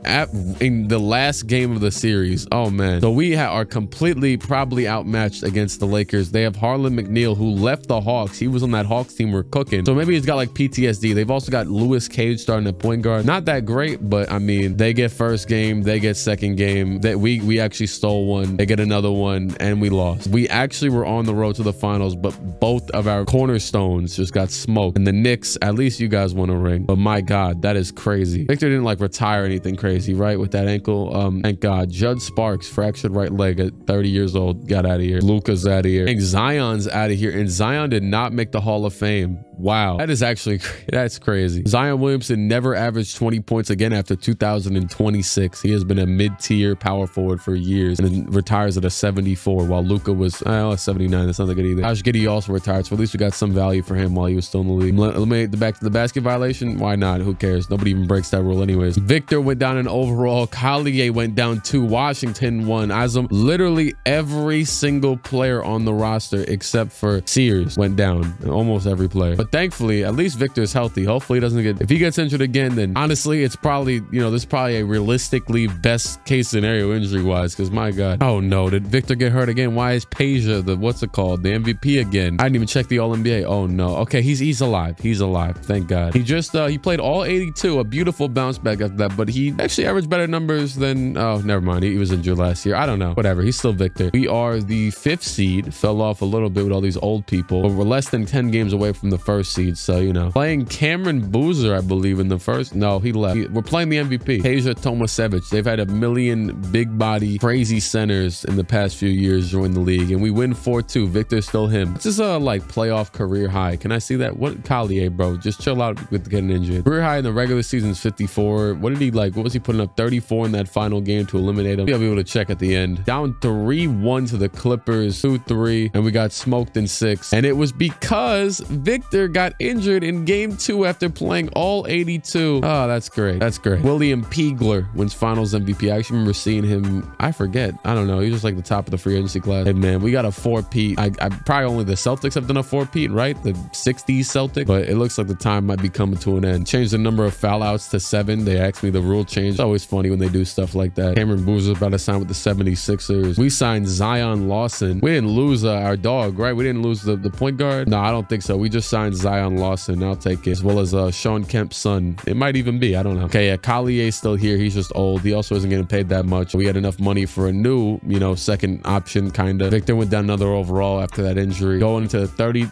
Speaker 1: in the last game of the series. Oh man. So we are completely probably outmatched against the Lakers. They have Harlan McNeil, who left the Hawks. He was on that Hawks team we're cooking. So maybe he's got like PTSD. They've also got Lewis Cage starting at point guard. Not that great, but I mean, they get first game, they get second game. That we actually stole one. They get another one, and we lost. We actually were on the road to the finals, but both of our cornerstones just got smoked. And the Knicks, at least you guys won a ring. But my God, that is crazy. Victor didn't like retire anything crazy, right? With that ankle. Thank God. Judd Sparks fractured right leg at 30 years old. Got out of here. Luka's out of here. And Zion's out of here. And Zion did not make the Hall of Fame. Wow. That is actually, that's crazy. Zion Williamson never averaged 20 points again after 2026. He has been a mid-tier power forward for years and then retires at a 74 while Luka was 79. That's not that good either. Josh Giddey also retired, so at least we got some value for him while he was still in the league. Eliminate the back to the basket violation. Why not? Who cares? Nobody even breaks that rule anyways. Victor went down in overall. Clique went down 2. Washington won. Literally every single player on the roster except for Sears went down. Almost every player. But thankfully, at least Victor's healthy. Hopefully he doesn't get, if he gets injured again, then honestly, it's probably, you know, this is probably a realistically best case scenario injury wise, because my God. Oh no, did Victor get hurt again? Why is Peja the, what's it called? The MVP again. I didn't even check the all NBA. Oh no. Okay, he's alive. He's alive. Thank God. He just, he played all 82, a beautiful bounce back after that, but he actually averaged better numbers than, oh, never mind. He was injured last year. I don't know. Whatever. He's still Victor. We are the 5th seed. Fell off a little bit with all these old people, but we're less than 10 games away from the 1st seed. So, you know, playing Cameron Boozer, I believe, in the first. No, he left. We're playing the MVP. Peja Tomasevich. They've had a million big body, crazy centers in the past few years join the league, and we win 4-2. Victor's still him. This is a like playoff career high. Can I see that? What Clique, bro? Just chill out with getting injured. Career high in the regular season is 54. What did he like? What was he putting up? 34 in that final game to eliminate him. I'll be able to check at the end. Down 3-1 to the Clippers, 2-3, and we got smoked in 6. And it was because Victor got injured in game 2 after playing all 82. Oh, that's great. That's great. William Peagler wins finals MVP. I actually remember seeing him. I forget. I don't know. He was just like the top of the free agency class. Hey man, we got a 4-peat. I probably only the Celtics have done a 4-peat, right? The 60s Celtic, but it looks like the time might be coming to an end. Change the number of foul outs to 7. They asked me the rule change. It's always funny when they do stuff like that. Cameron Boozer about to sign with the 76ers. We signed Zion Lawson. We didn't lose our dog, right? We didn't lose the point guard. No, I don't think so. We just signed against Zion Lawson. I'll take it. As well as Sean Kemp's son. It might even be. I don't know. Okay, yeah, Collier's still here. He's just old. He also isn't getting paid that much. We had enough money for a new, you know, second option kind of. Victor went down another overall after that injury. Going into the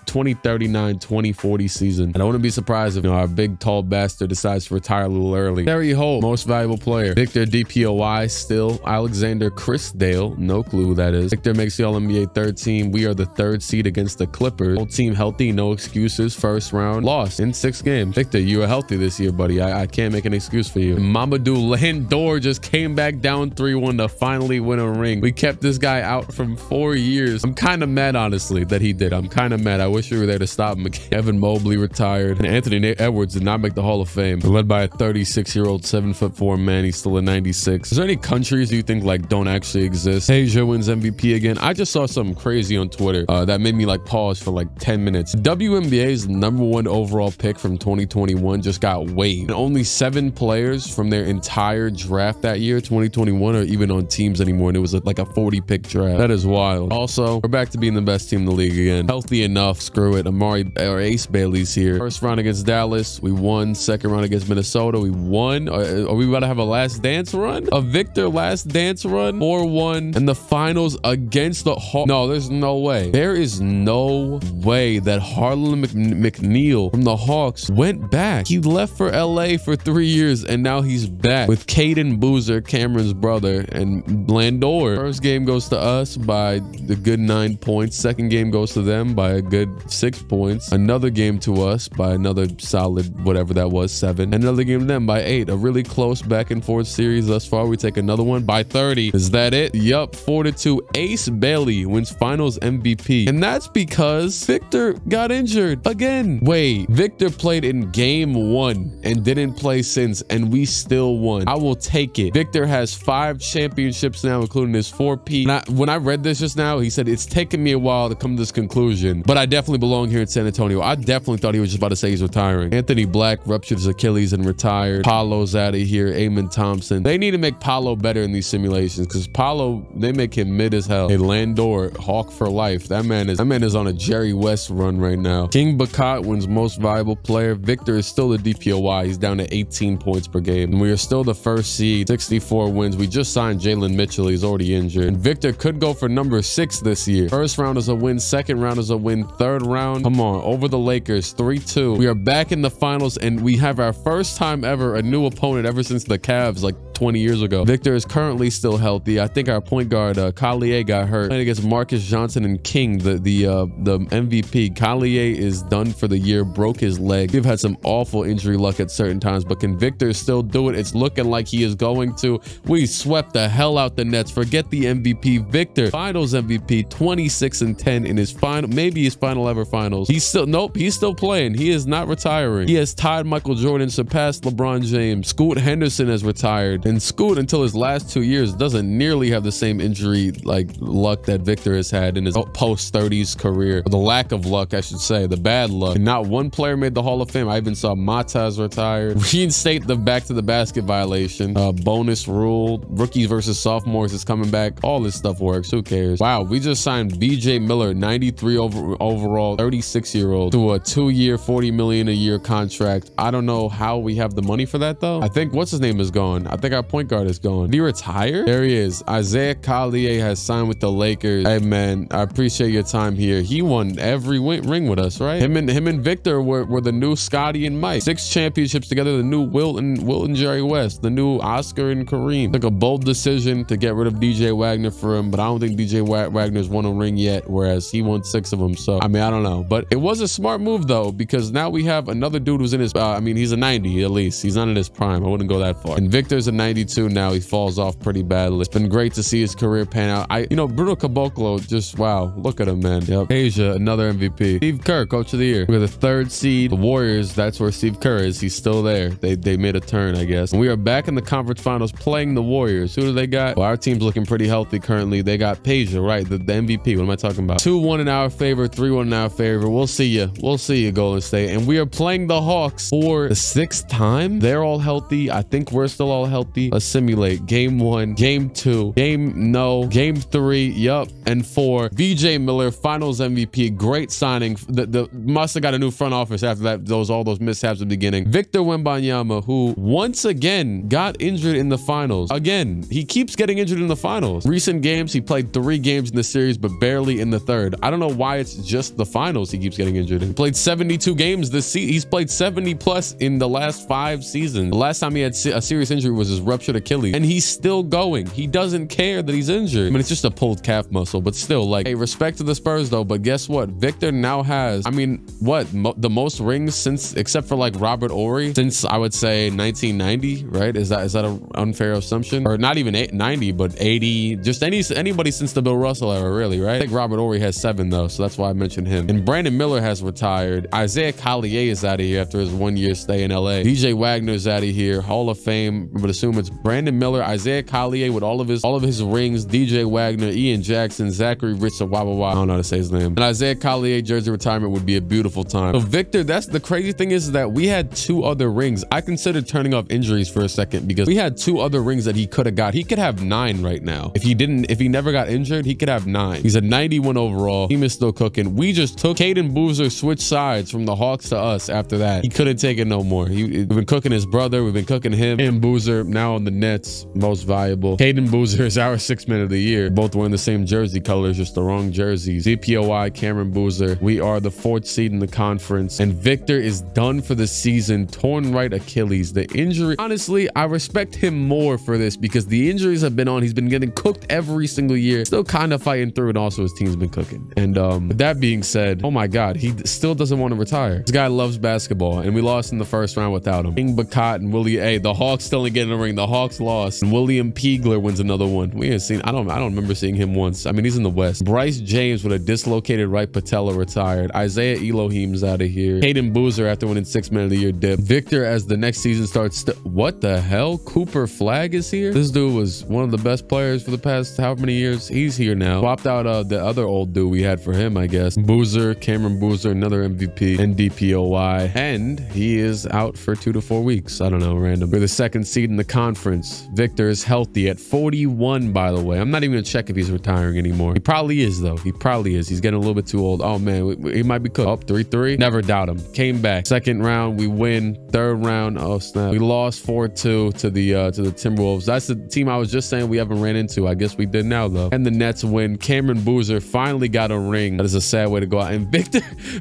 Speaker 1: 2039, 2040 season. I don't want to be surprised if, you know, our big tall bastard decides to retire a little early. Terry Holt, most valuable player. Victor DPOY still. Alexander Chrisdale, no clue who that is. Victor makes the All-NBA third team. We are the third seed against the Clippers. Whole team healthy, no excuses. First round, lost in 6 games. Victor, you are healthy this year, buddy. I can't make an excuse for you. Mamadou Landor just came back down 3-1 to finally win a ring. We kept this guy out from 4 years. I'm kind of mad, honestly, that he did. I'm kind of mad. I wish we were there to stop him. Evan Mobley retired, and Anthony Edwards did not make the Hall of Fame. They're led by a 36-year-old, 7'4" man. He's still a 96. Is there any countries you think like don't actually exist? Asia wins MVP again. I just saw something crazy on Twitter that made me like pause for like 10 minutes. WNBA's #1 overall pick from 2021 just got waived. And only 7 players from their entire draft that year, 2021, are even on teams anymore. And it was like a 40-pick draft. That is wild. Also, we're back to being the best team in the league again. Healthy enough. Screw it. Ace Bailey's here. First round against Dallas, we won. Second round against Minnesota, we won. Are we about to have a last dance run? A Victor last dance run? 4-1. And the finals against the Hawks. No, there's no way. There is no way that Harlan McNeil from the Hawks went back. He left for LA for 3 years and now he's back with Caden Boozer, Cameron's brother, and Landor. First game goes to us by the good 9 points. Second game goes to them by a good 6 points. Another game to us by another solid whatever that was, 7. Another game to them by 8. A really close back and forth series thus far. We take another one by 30. Is that it? Yup, 4-2. Ace Bailey wins finals MVP. And that's because Victor got injured again. Wait, Victor played in game 1 and didn't play since, and we still won. I will take it. Victor has 5 championships now, including his 4P. When I read this just now, he said, it's taken me a while to come to this conclusion, but I definitely belong here in San Antonio. I definitely thought he was just about to say he's retiring. Anthony Black ruptured his Achilles and retired. Paulo's out of here. Eamon Thompson. They need to make Paulo better in these simulations because Paulo, they make him mid as hell. Hey, Landor, Hawk for life. That man is on a Jerry West run right now. King Bakat wins most valuable player. Victor is still the DPOY. He's down to 18 points per game. And we are still the first seed. 64 wins. We just signed Jalen Mitchell. He's already injured. And Victor could go for number 6 this year. First round is a win. Second round is a win. Third round, come on, over the Lakers, 3-2. We are back in the finals, and we have our first time ever a new opponent ever since the Cavs like 20 years ago. Victor is currently still healthy. I think our point guard Collier got hurt playing against Marcus Johnson and King, the MVP. Collier is done for the year, broke his leg. We've had some awful injury luck at certain times, but can Victor still do it? It's looking like he is going to. We swept the hell out the Nets. Forget the MVP. Victor, finals MVP, 26-10 in his final, maybe his final ever finals. He's still, nope, he's still playing. He is not retiring. He has tied Michael Jordan, surpassed LeBron James. Scoot Henderson has retired, and Scoot, until his last 2 years, doesn't nearly have the same injury like luck that Victor has had in his post-30s career. Or the lack of luck, I should say, the bad luck. And not one player made the Hall of Fame. I even saw Mataz retired. Reinstate the back to the basket violation. Bonus rule. Rookies versus sophomores is coming back. All this stuff works. Who cares? Wow, we just signed BJ Miller, 93 overall, 36-year-old, to a 2-year, $40 million a year contract. I don't know how we have the money for that though. I think what's his name is gone. I think our point guard is gone. Did he retire? There he is. Isaiah Collier has signed with the Lakers. Hey man, I appreciate your time here. He won every ring with us, right? Him and Victor were the new Scotty and Mike. 6 championships together. The new Wilt and Jerry West. The new Oscar and Kareem. Took a bold decision to get rid of DJ Wagner for him, but I don't think DJ Wagner's won a ring yet, whereas he won 6 of them. So I mean, I don't know, but it was a smart move though, because now we have another dude who's in his I mean, he's a 90 at least. He's not in his prime. I wouldn't go that far. And Victor's a 92 now. He falls off pretty badly. It's been great to see his career pan out. You know, Bruno Caboclo, just wow, look at him, man. Yep. Asia, another MVP. Steve Kerr, coach of the year. We're the 3rd seed. The Warriors, that's where Steve Kerr is. He's still there. They made a turn, I guess. And we are back in the conference finals playing the Warriors. Who do they got? Well, our team's looking pretty healthy currently. They got Peja, right? The MVP. What am I talking about? 2-1 in our favor, 3-1 in our favor. We'll see you. We'll see you, Golden State. And we are playing the Hawks for the 6th time. They're all healthy. I think we're still all healthy. Let's simulate. Game 1, game 2, game 3, yup, and 4. VJ Miller, finals MVP. Great signing. The must have got a new front office after that. All those mishaps at the beginning. Victor Wembanyama, who once again got injured in the finals. Again, he keeps getting injured in the finals. Recent games, he played 3 games in the series, but barely in the third. I don't know why it's just the finals he keeps getting injured in. He played 72 games this season. He's played 70 plus in the last 5 seasons. The last time he had a serious injury was his ruptured Achilles, and he's still going. He doesn't care that he's injured. I mean, it's just a pulled calf muscle, but still, like, hey, respect to the Spurs though. But guess what? Victor now has, I mean, what, the most rings since, except for like Robert Horry, since I would say 1990, right? Is that an unfair assumption? Or not even 90, but 80, just anybody since the Bill Russell era, really, right? I think Robert Horry has 7 though, so that's why I mentioned him. And Brandon Miller has retired. Isaiah Collier is out of here after his 1-year stay in LA. DJ Wagner's out of here. Hall of Fame, I would assume it's Brandon Miller, Isaiah Collier with all of his rings, DJ Wagner, Ian Jackson, Zachary Richard, I don't know how to say his name. And Isaiah Collier jersey retirement would be a beautiful time. So Victor, that's the crazy thing is that we had 2 other rings. I considered turning off injuries for a second because we had 2 other rings that he could have got. He could have 9 right now. If he never got injured, he could have 9. He's a 91 overall. Team is still cooking. We just took Caden Boozer, switched sides from the Hawks to us after that. He couldn't take it no more. We've been cooking his brother. We've been cooking him and Boozer now on the Nets, most valuable. Caden Boozer is our 6th man of the year. Both wearing the same jersey colors, just the wrong jerseys. DPOI, Cameron Boozer. We are the 4th seed in the conference. And Victor is done for the season. Torn right Achilles. The injury, honestly, I respect him more for this because the injuries have been on. He's been getting cooked every single year. Still kind of fighting through, and also his team's been cooking. And with that being said, oh my God, he still doesn't want to retire. This guy loves basketball, and we lost in the first round without him. King Bacot and Willie A. The Hawks still ain't getting a ring. The Hawks lost. And William Peagler wins another one. We ain't seen. I don't remember seeing him once. I mean, he's in the West. Bryce James with a dislocated right patella retired. Isaiah Elohim's out of here. Caden Boozer after winning 6th man of the year dip. Victor as the next season starts. What the hell? Cooper Flagg is here. This dude was one of the best players for the past however many years. He's here now. Swapped out the other old dude we had for him, I guess. Boozer, Cameron Boozer, another MVP, and DPOY. And he is out for 2 to 4 weeks. I don't know, random. We're the 2nd seed in the conference. Victor is healthy at 41, by the way. I'm not even gonna check if he's retiring anymore. He probably is, though. He probably is. He's getting a little bit too old. Oh, man, he might be cooked. Up 3-3. Never doubt him. Came back. 2nd round, we win. 3rd round, oh, snap. We lost 4-2 to the Timberwolves. That's the team I was just saying we haven't ran into. I guess we did now, though. And the Nets win. Cameron Boozer finally got a ring. That is a sad way to go out. And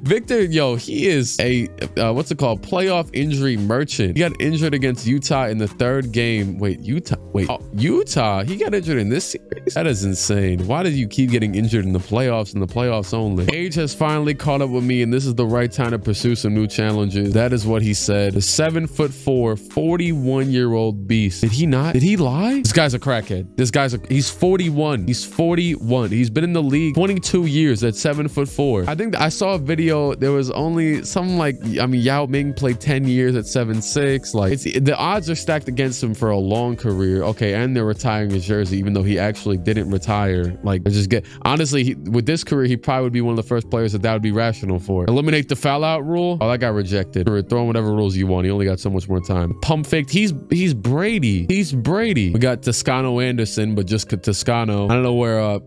Speaker 1: Victor, yo, he is a, what's it called? Playoff injury merchant. He got injured against Utah in the 3rd game. Wait, Utah? Wait, oh, Utah? He got injured in this series? That is insane. Why did you keep getting injured in the playoffs and the playoffs only? Age has finally caught up with me, and this is the right time to pursue some new challenges. That is what he said. The 7'4", 41-year-old beast. Did he not? Did he lie? This guy's a crackhead. He's 41. He's 41. He's been in the league 22 years at 7'4". I think I saw a video. There was only something like, I mean, Yao Ming played 10 years at 7'6". Like, the odds are stacked against him for a long career. Okay, and they're retiring his jersey, even though he actually didn't retire. Like, honestly, with this career, he probably would be one of the first players that would be rational for. Eliminate the foul out rule. Oh, that got rejected. Throw in whatever rules you want. He only got so much more time. Pump faked. He's Brady. He's Brady. We got Toscano Anderson, but just Toscano. I don't know where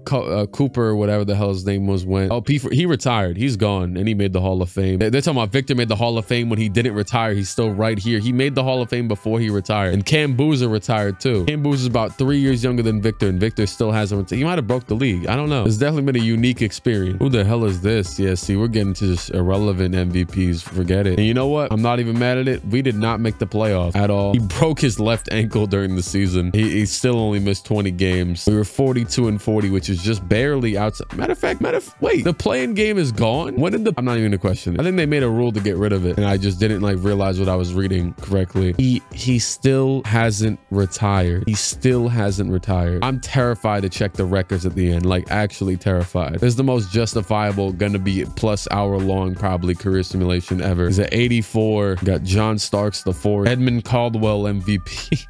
Speaker 1: Cooper or whatever the hell his name was went. Oh, he retired. He's gone, and he made the Hall of Fame. They're talking about Victor made the Hall of Fame when he didn't retire. He's still right here. He made the Hall of Fame before he retired. And Cam Boozer retired too. Cam Boozer's about 3 years younger than Victor, and Victor still hasn't retired. He might have broke the league. I don't know. It's definitely been a unique experience. Who the hell is this? Yeah, see, we're getting to just irrelevant MVPs. Forget it. And you know what? I'm not even mad at it. We did not make the playoffs at all. He broke his left ankle during the season. He still only missed 20 games. We were 42-40, which is just barely outside. Matter of fact, wait, the playing game is gone. When did I'm not even gonna question it. I think they made a rule to get rid of it, and I just didn't like realize what I was reading correctly. He still hasn't retired. He still hasn't retired. I'm terrified to check the records at the end, like actually terrified. This is the most justifiable, gonna be plus hour-long probably career simulation ever. He's at 84. Got John Starks the 4th. Edmund Caldwell MVP.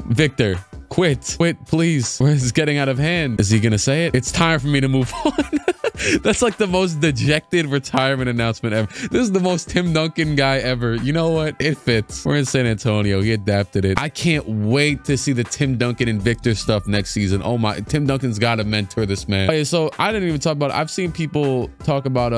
Speaker 1: Victor, quit, please. This is getting out of hand. Is he gonna say it? It's time for me to move on. That's like the most dejected retirement announcement ever. This is the most Tim Duncan guy ever. You know what? It fits. We're in San Antonio. He adapted it. I can't wait to see the Tim Duncan and Victor stuff next season. Oh my, Tim Duncan's got to mentor this man. Okay, so I didn't even talk about it. I've seen people talk about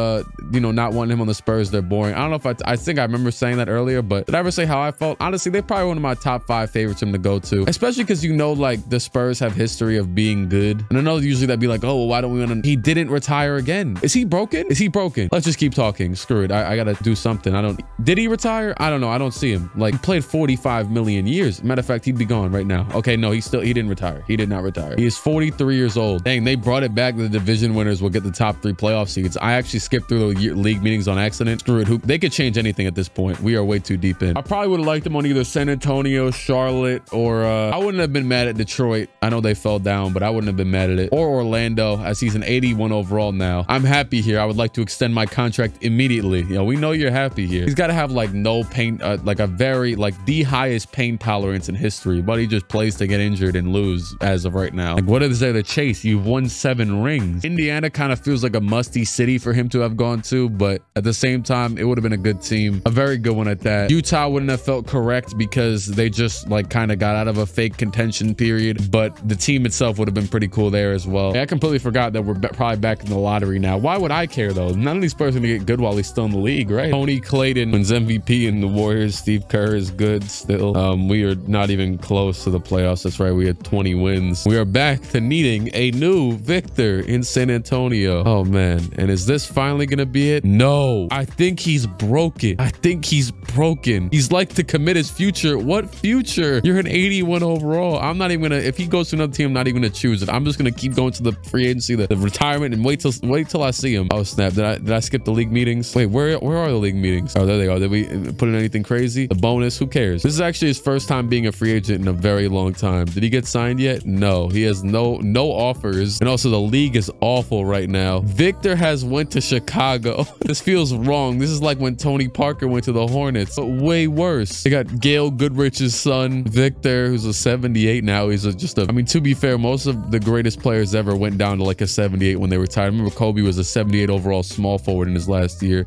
Speaker 1: you know, not wanting him on the Spurs, they're boring. I don't know if I think I remember saying that earlier, but did I ever say how I felt? Honestly, they're probably one of my top 5 favorites for him to go to, especially because, you know, like the Spurs have history of being good. And I know usually that'd be like, oh, well, why don't we want to? He didn't retire again. Is he broken? Is he broken? Let's just keep talking. Screw it. I gotta do something. Did he retire? I don't know. I don't see him. Like, he played 45 million years. Matter of fact, he'd be gone right now. Okay, no, he didn't retire. He did not retire. He is 43 years old. Dang, they brought it back. The division winners will get the top 3 playoff seeds. I actually skipped through the league meetings on accident. Screw it. They could change anything at this point. We are way too deep in. I probably would have liked him on either San Antonio, Charlotte, or I wouldn't have been mad at Detroit. I know they fell down, but I wouldn't have been mad at it. Or Orlando, as he's an 81 overall now. I'm happy here. I would like to extend my contract immediately. You know, we know you're happy here. He's got to have like no pain, like a very, like the highest pain tolerance in history, but he just plays to get injured and lose as of right now. Like, what is there to chase? You've won 7 rings. Indiana kind of feels like a musty city for him to have gone to, but at the same time, it would have been a good team. A very good one at that. Utah wouldn't have felt correct because they just like kind of got out of a fake contention period, but the team itself would have been pretty cool there as well. I completely forgot that we're probably back in the lottery now. Why would I care though? None of these Spurs are gonna get good while he's still in the league, right? Tony Clayton wins MVP in the Warriors. Steve Kerr is good still. We are not even close to the playoffs. That's right. We had 20 wins. We are back to needing a new Victor in San Antonio. Oh man. And is this finally gonna be it? No. I think he's broken. I think he's broken. He's like to commit his future. What future? You're an 81 overall. I'm not even gonna, if he goes to another team, I'm not even gonna choose it. I'm just gonna keep going to the free agency, the retirement, and wait till I see him. Oh snap. Did I skip the league meetings? Wait, where are the league meetings? Oh, there they are. Did we put in anything crazy? The bonus? Who cares? This is actually his first time being a free agent in a very long time. Did he get signed yet? No. He has no offers. And also the league is awful right now. Victor has went to Chicago. This feels wrong. This is like when Tony Parker went to the Hornets, but way worse. They got Gail Goodrich's son, Victor, who's a 78 now. He's I mean, to be fair, most of the greatest players ever went down to like a 78 when they retired. I remember Kobe was a 78 overall small forward in his last year.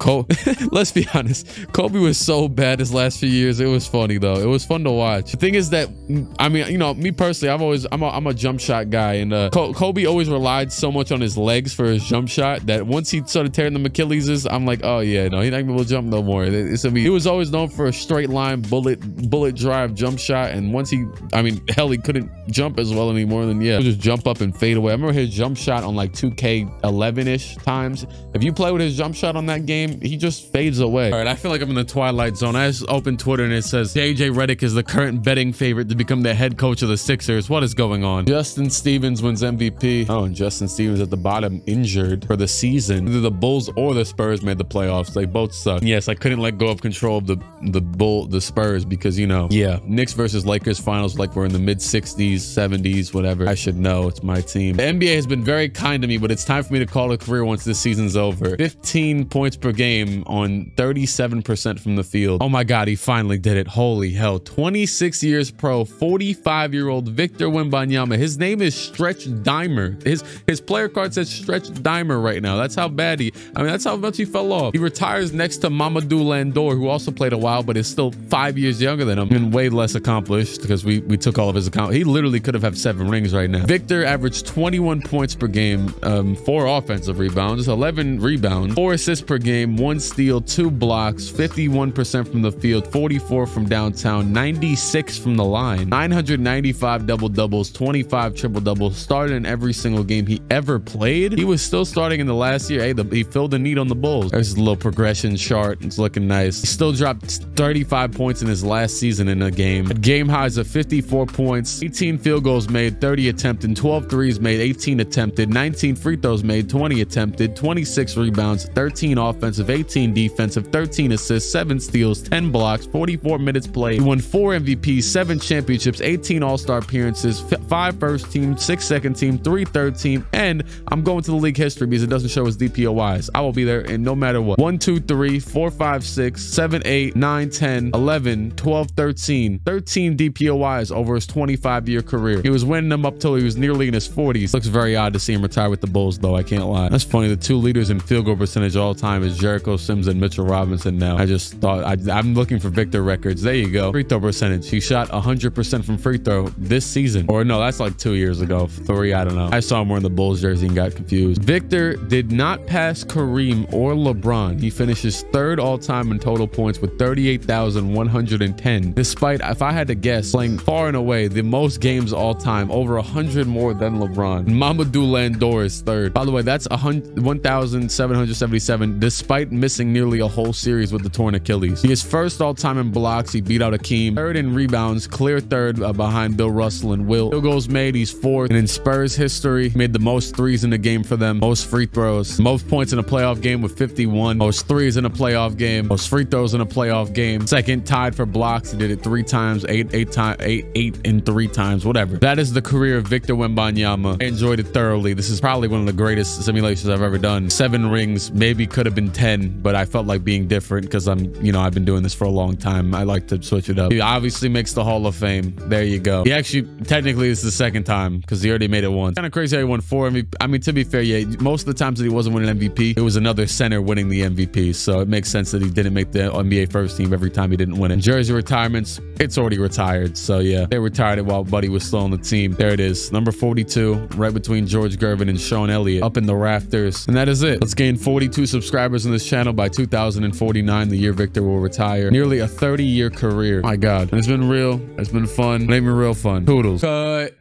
Speaker 1: Let's be honest. Kobe was so bad his last few years. It was funny though. It was fun to watch. The thing is that, I mean, you know, me personally, I'm a jump shot guy, and Kobe always relied so much on his legs for his jump shot that once he started tearing them Achilleses, I'm like, oh yeah, no, he's not gonna be able to jump no more. He was always known for a straight line bullet drive jump shot, and once he couldn't jump as well anymore. Then yeah, he'll just jump up and fade away. I remember his jump shot on like 2K11-ish times. If you play with his jump shot on that game, he just fades away. All right, I feel like I'm in the twilight zone. I just opened Twitter and it says JJ Redick is the current betting favorite to become the head coach of the Sixers. What is going on? Justin Stevens wins MVP. Oh, and Justin Stevens at the bottom, injured for the season. Either the Bulls or the Spurs made the playoffs. They both suck. Yes, I couldn't let go of control of the Spurs because, you know, yeah, Knicks versus Lakers finals, like we're in the mid 60s, 70s, whatever. I should know. It's my team. The NBA has been very kind to me, but it's time for me to call it a career once this season's over. 15 points per game on 37% from the field. Oh my God, he finally did it. Holy hell. 26 years pro, 45-year-old Victor Wembanyama. His name is Stretch Dimer. His player card says Stretch Dimer right now. That's how bad that's how much he fell off. He retires next to Mamadou Landor, who also played a while, but is still 5 years younger than him and way less accomplished because we took all of his account. He literally could have had 7 rings right now. Victor averaged 21 points per game, 4 offensive rebounds, 11 rebounds, 4 assists per game, 1 steal, 2 blocks, 51% from the field, 44 from downtown, 96 from the line, 995 double-doubles, 25 triple-doubles, started in every single game he ever played. He was still starting in the last year. Hey, he filled the need on the Bulls. There's a little progression chart. It's looking nice. He still dropped 35 points in his last season in a game. Had game highs of 54 points, 18 field goals made, 30 attempted, 12 threes made, 18 attempted, 19 free throws made, 20 attempted, 26 rebounds, 13 offensive, 18 defensive, 13 assists, 7 steals, 10 blocks, 44 minutes played. He won 4 MVPs, 7 championships, 18 all-star appearances, 5 first team, 6 second team, 3 third team, and I'm going to the league history because it doesn't show his DPOIs. I will be there and no matter what. 1, 2, 3, 4, 5, 6, 7, 8, 9, 10, 11, 12, 13 DPOIs over his 25-year career. He was winning them up till he was nearly in his 40s. Looks very odd to see him retire with the Bulls though, I can't lie. That's funny. The 2 leaders in field goal percentage all time is Jericho Sims and Mitchell Robinson now. I just thought I'm looking for Victor records. There you go. Free throw percentage. He shot 100% from free throw this season. Or no, that's like 2 years ago. 3, I don't know. I saw him wearing the Bulls jersey and got confused. Victor did not pass Kareem Hakeem or LeBron, he finishes third all-time in total points with 38,110. Despite, if I had to guess, playing far and away the most games all-time, over 100 more than LeBron. Mamadou Landor is third. By the way, that's 1,777 despite missing nearly a whole series with the torn Achilles. He is first all-time in blocks. He beat out Hakeem. Third in rebounds, clear third behind Bill Russell and Wilt. Field goals made, he's fourth. And in Spurs history, made the most threes in the game for them, most free throws, most points in a playoff game with 51, most threes in a playoff game, most free throws in a playoff game. Second, tied for blocks. He did it 3 times, eight and 3 times, whatever. That is the career of Victor Wembanyama. I enjoyed it thoroughly. This is probably one of the greatest simulations I've ever done. 7 rings, maybe could have been 10, but I felt like being different because I've been doing this for a long time. I like to switch it up. He obviously makes the Hall of Fame. There you go. He actually, technically, it's the second time because he already made it once. Kind of crazy how he won 4 MVP. I mean, to be fair, yeah, most of the times that he wasn't winning MVP, it was another center winning the MVP. So it makes sense that he didn't make the NBA first team every time he didn't win it. Jersey retirements, it's already retired. So yeah, they retired it while Buddy was still on the team. There it is. Number 42, right between George Gervin and Sean Elliott, up in the rafters. And that is it. Let's gain 42 subscribers on this channel by 2049, the year Victor will retire. Nearly a 30-year career. My God. And it's been real. It's been fun. It ain't been real fun. Toodles. Cut.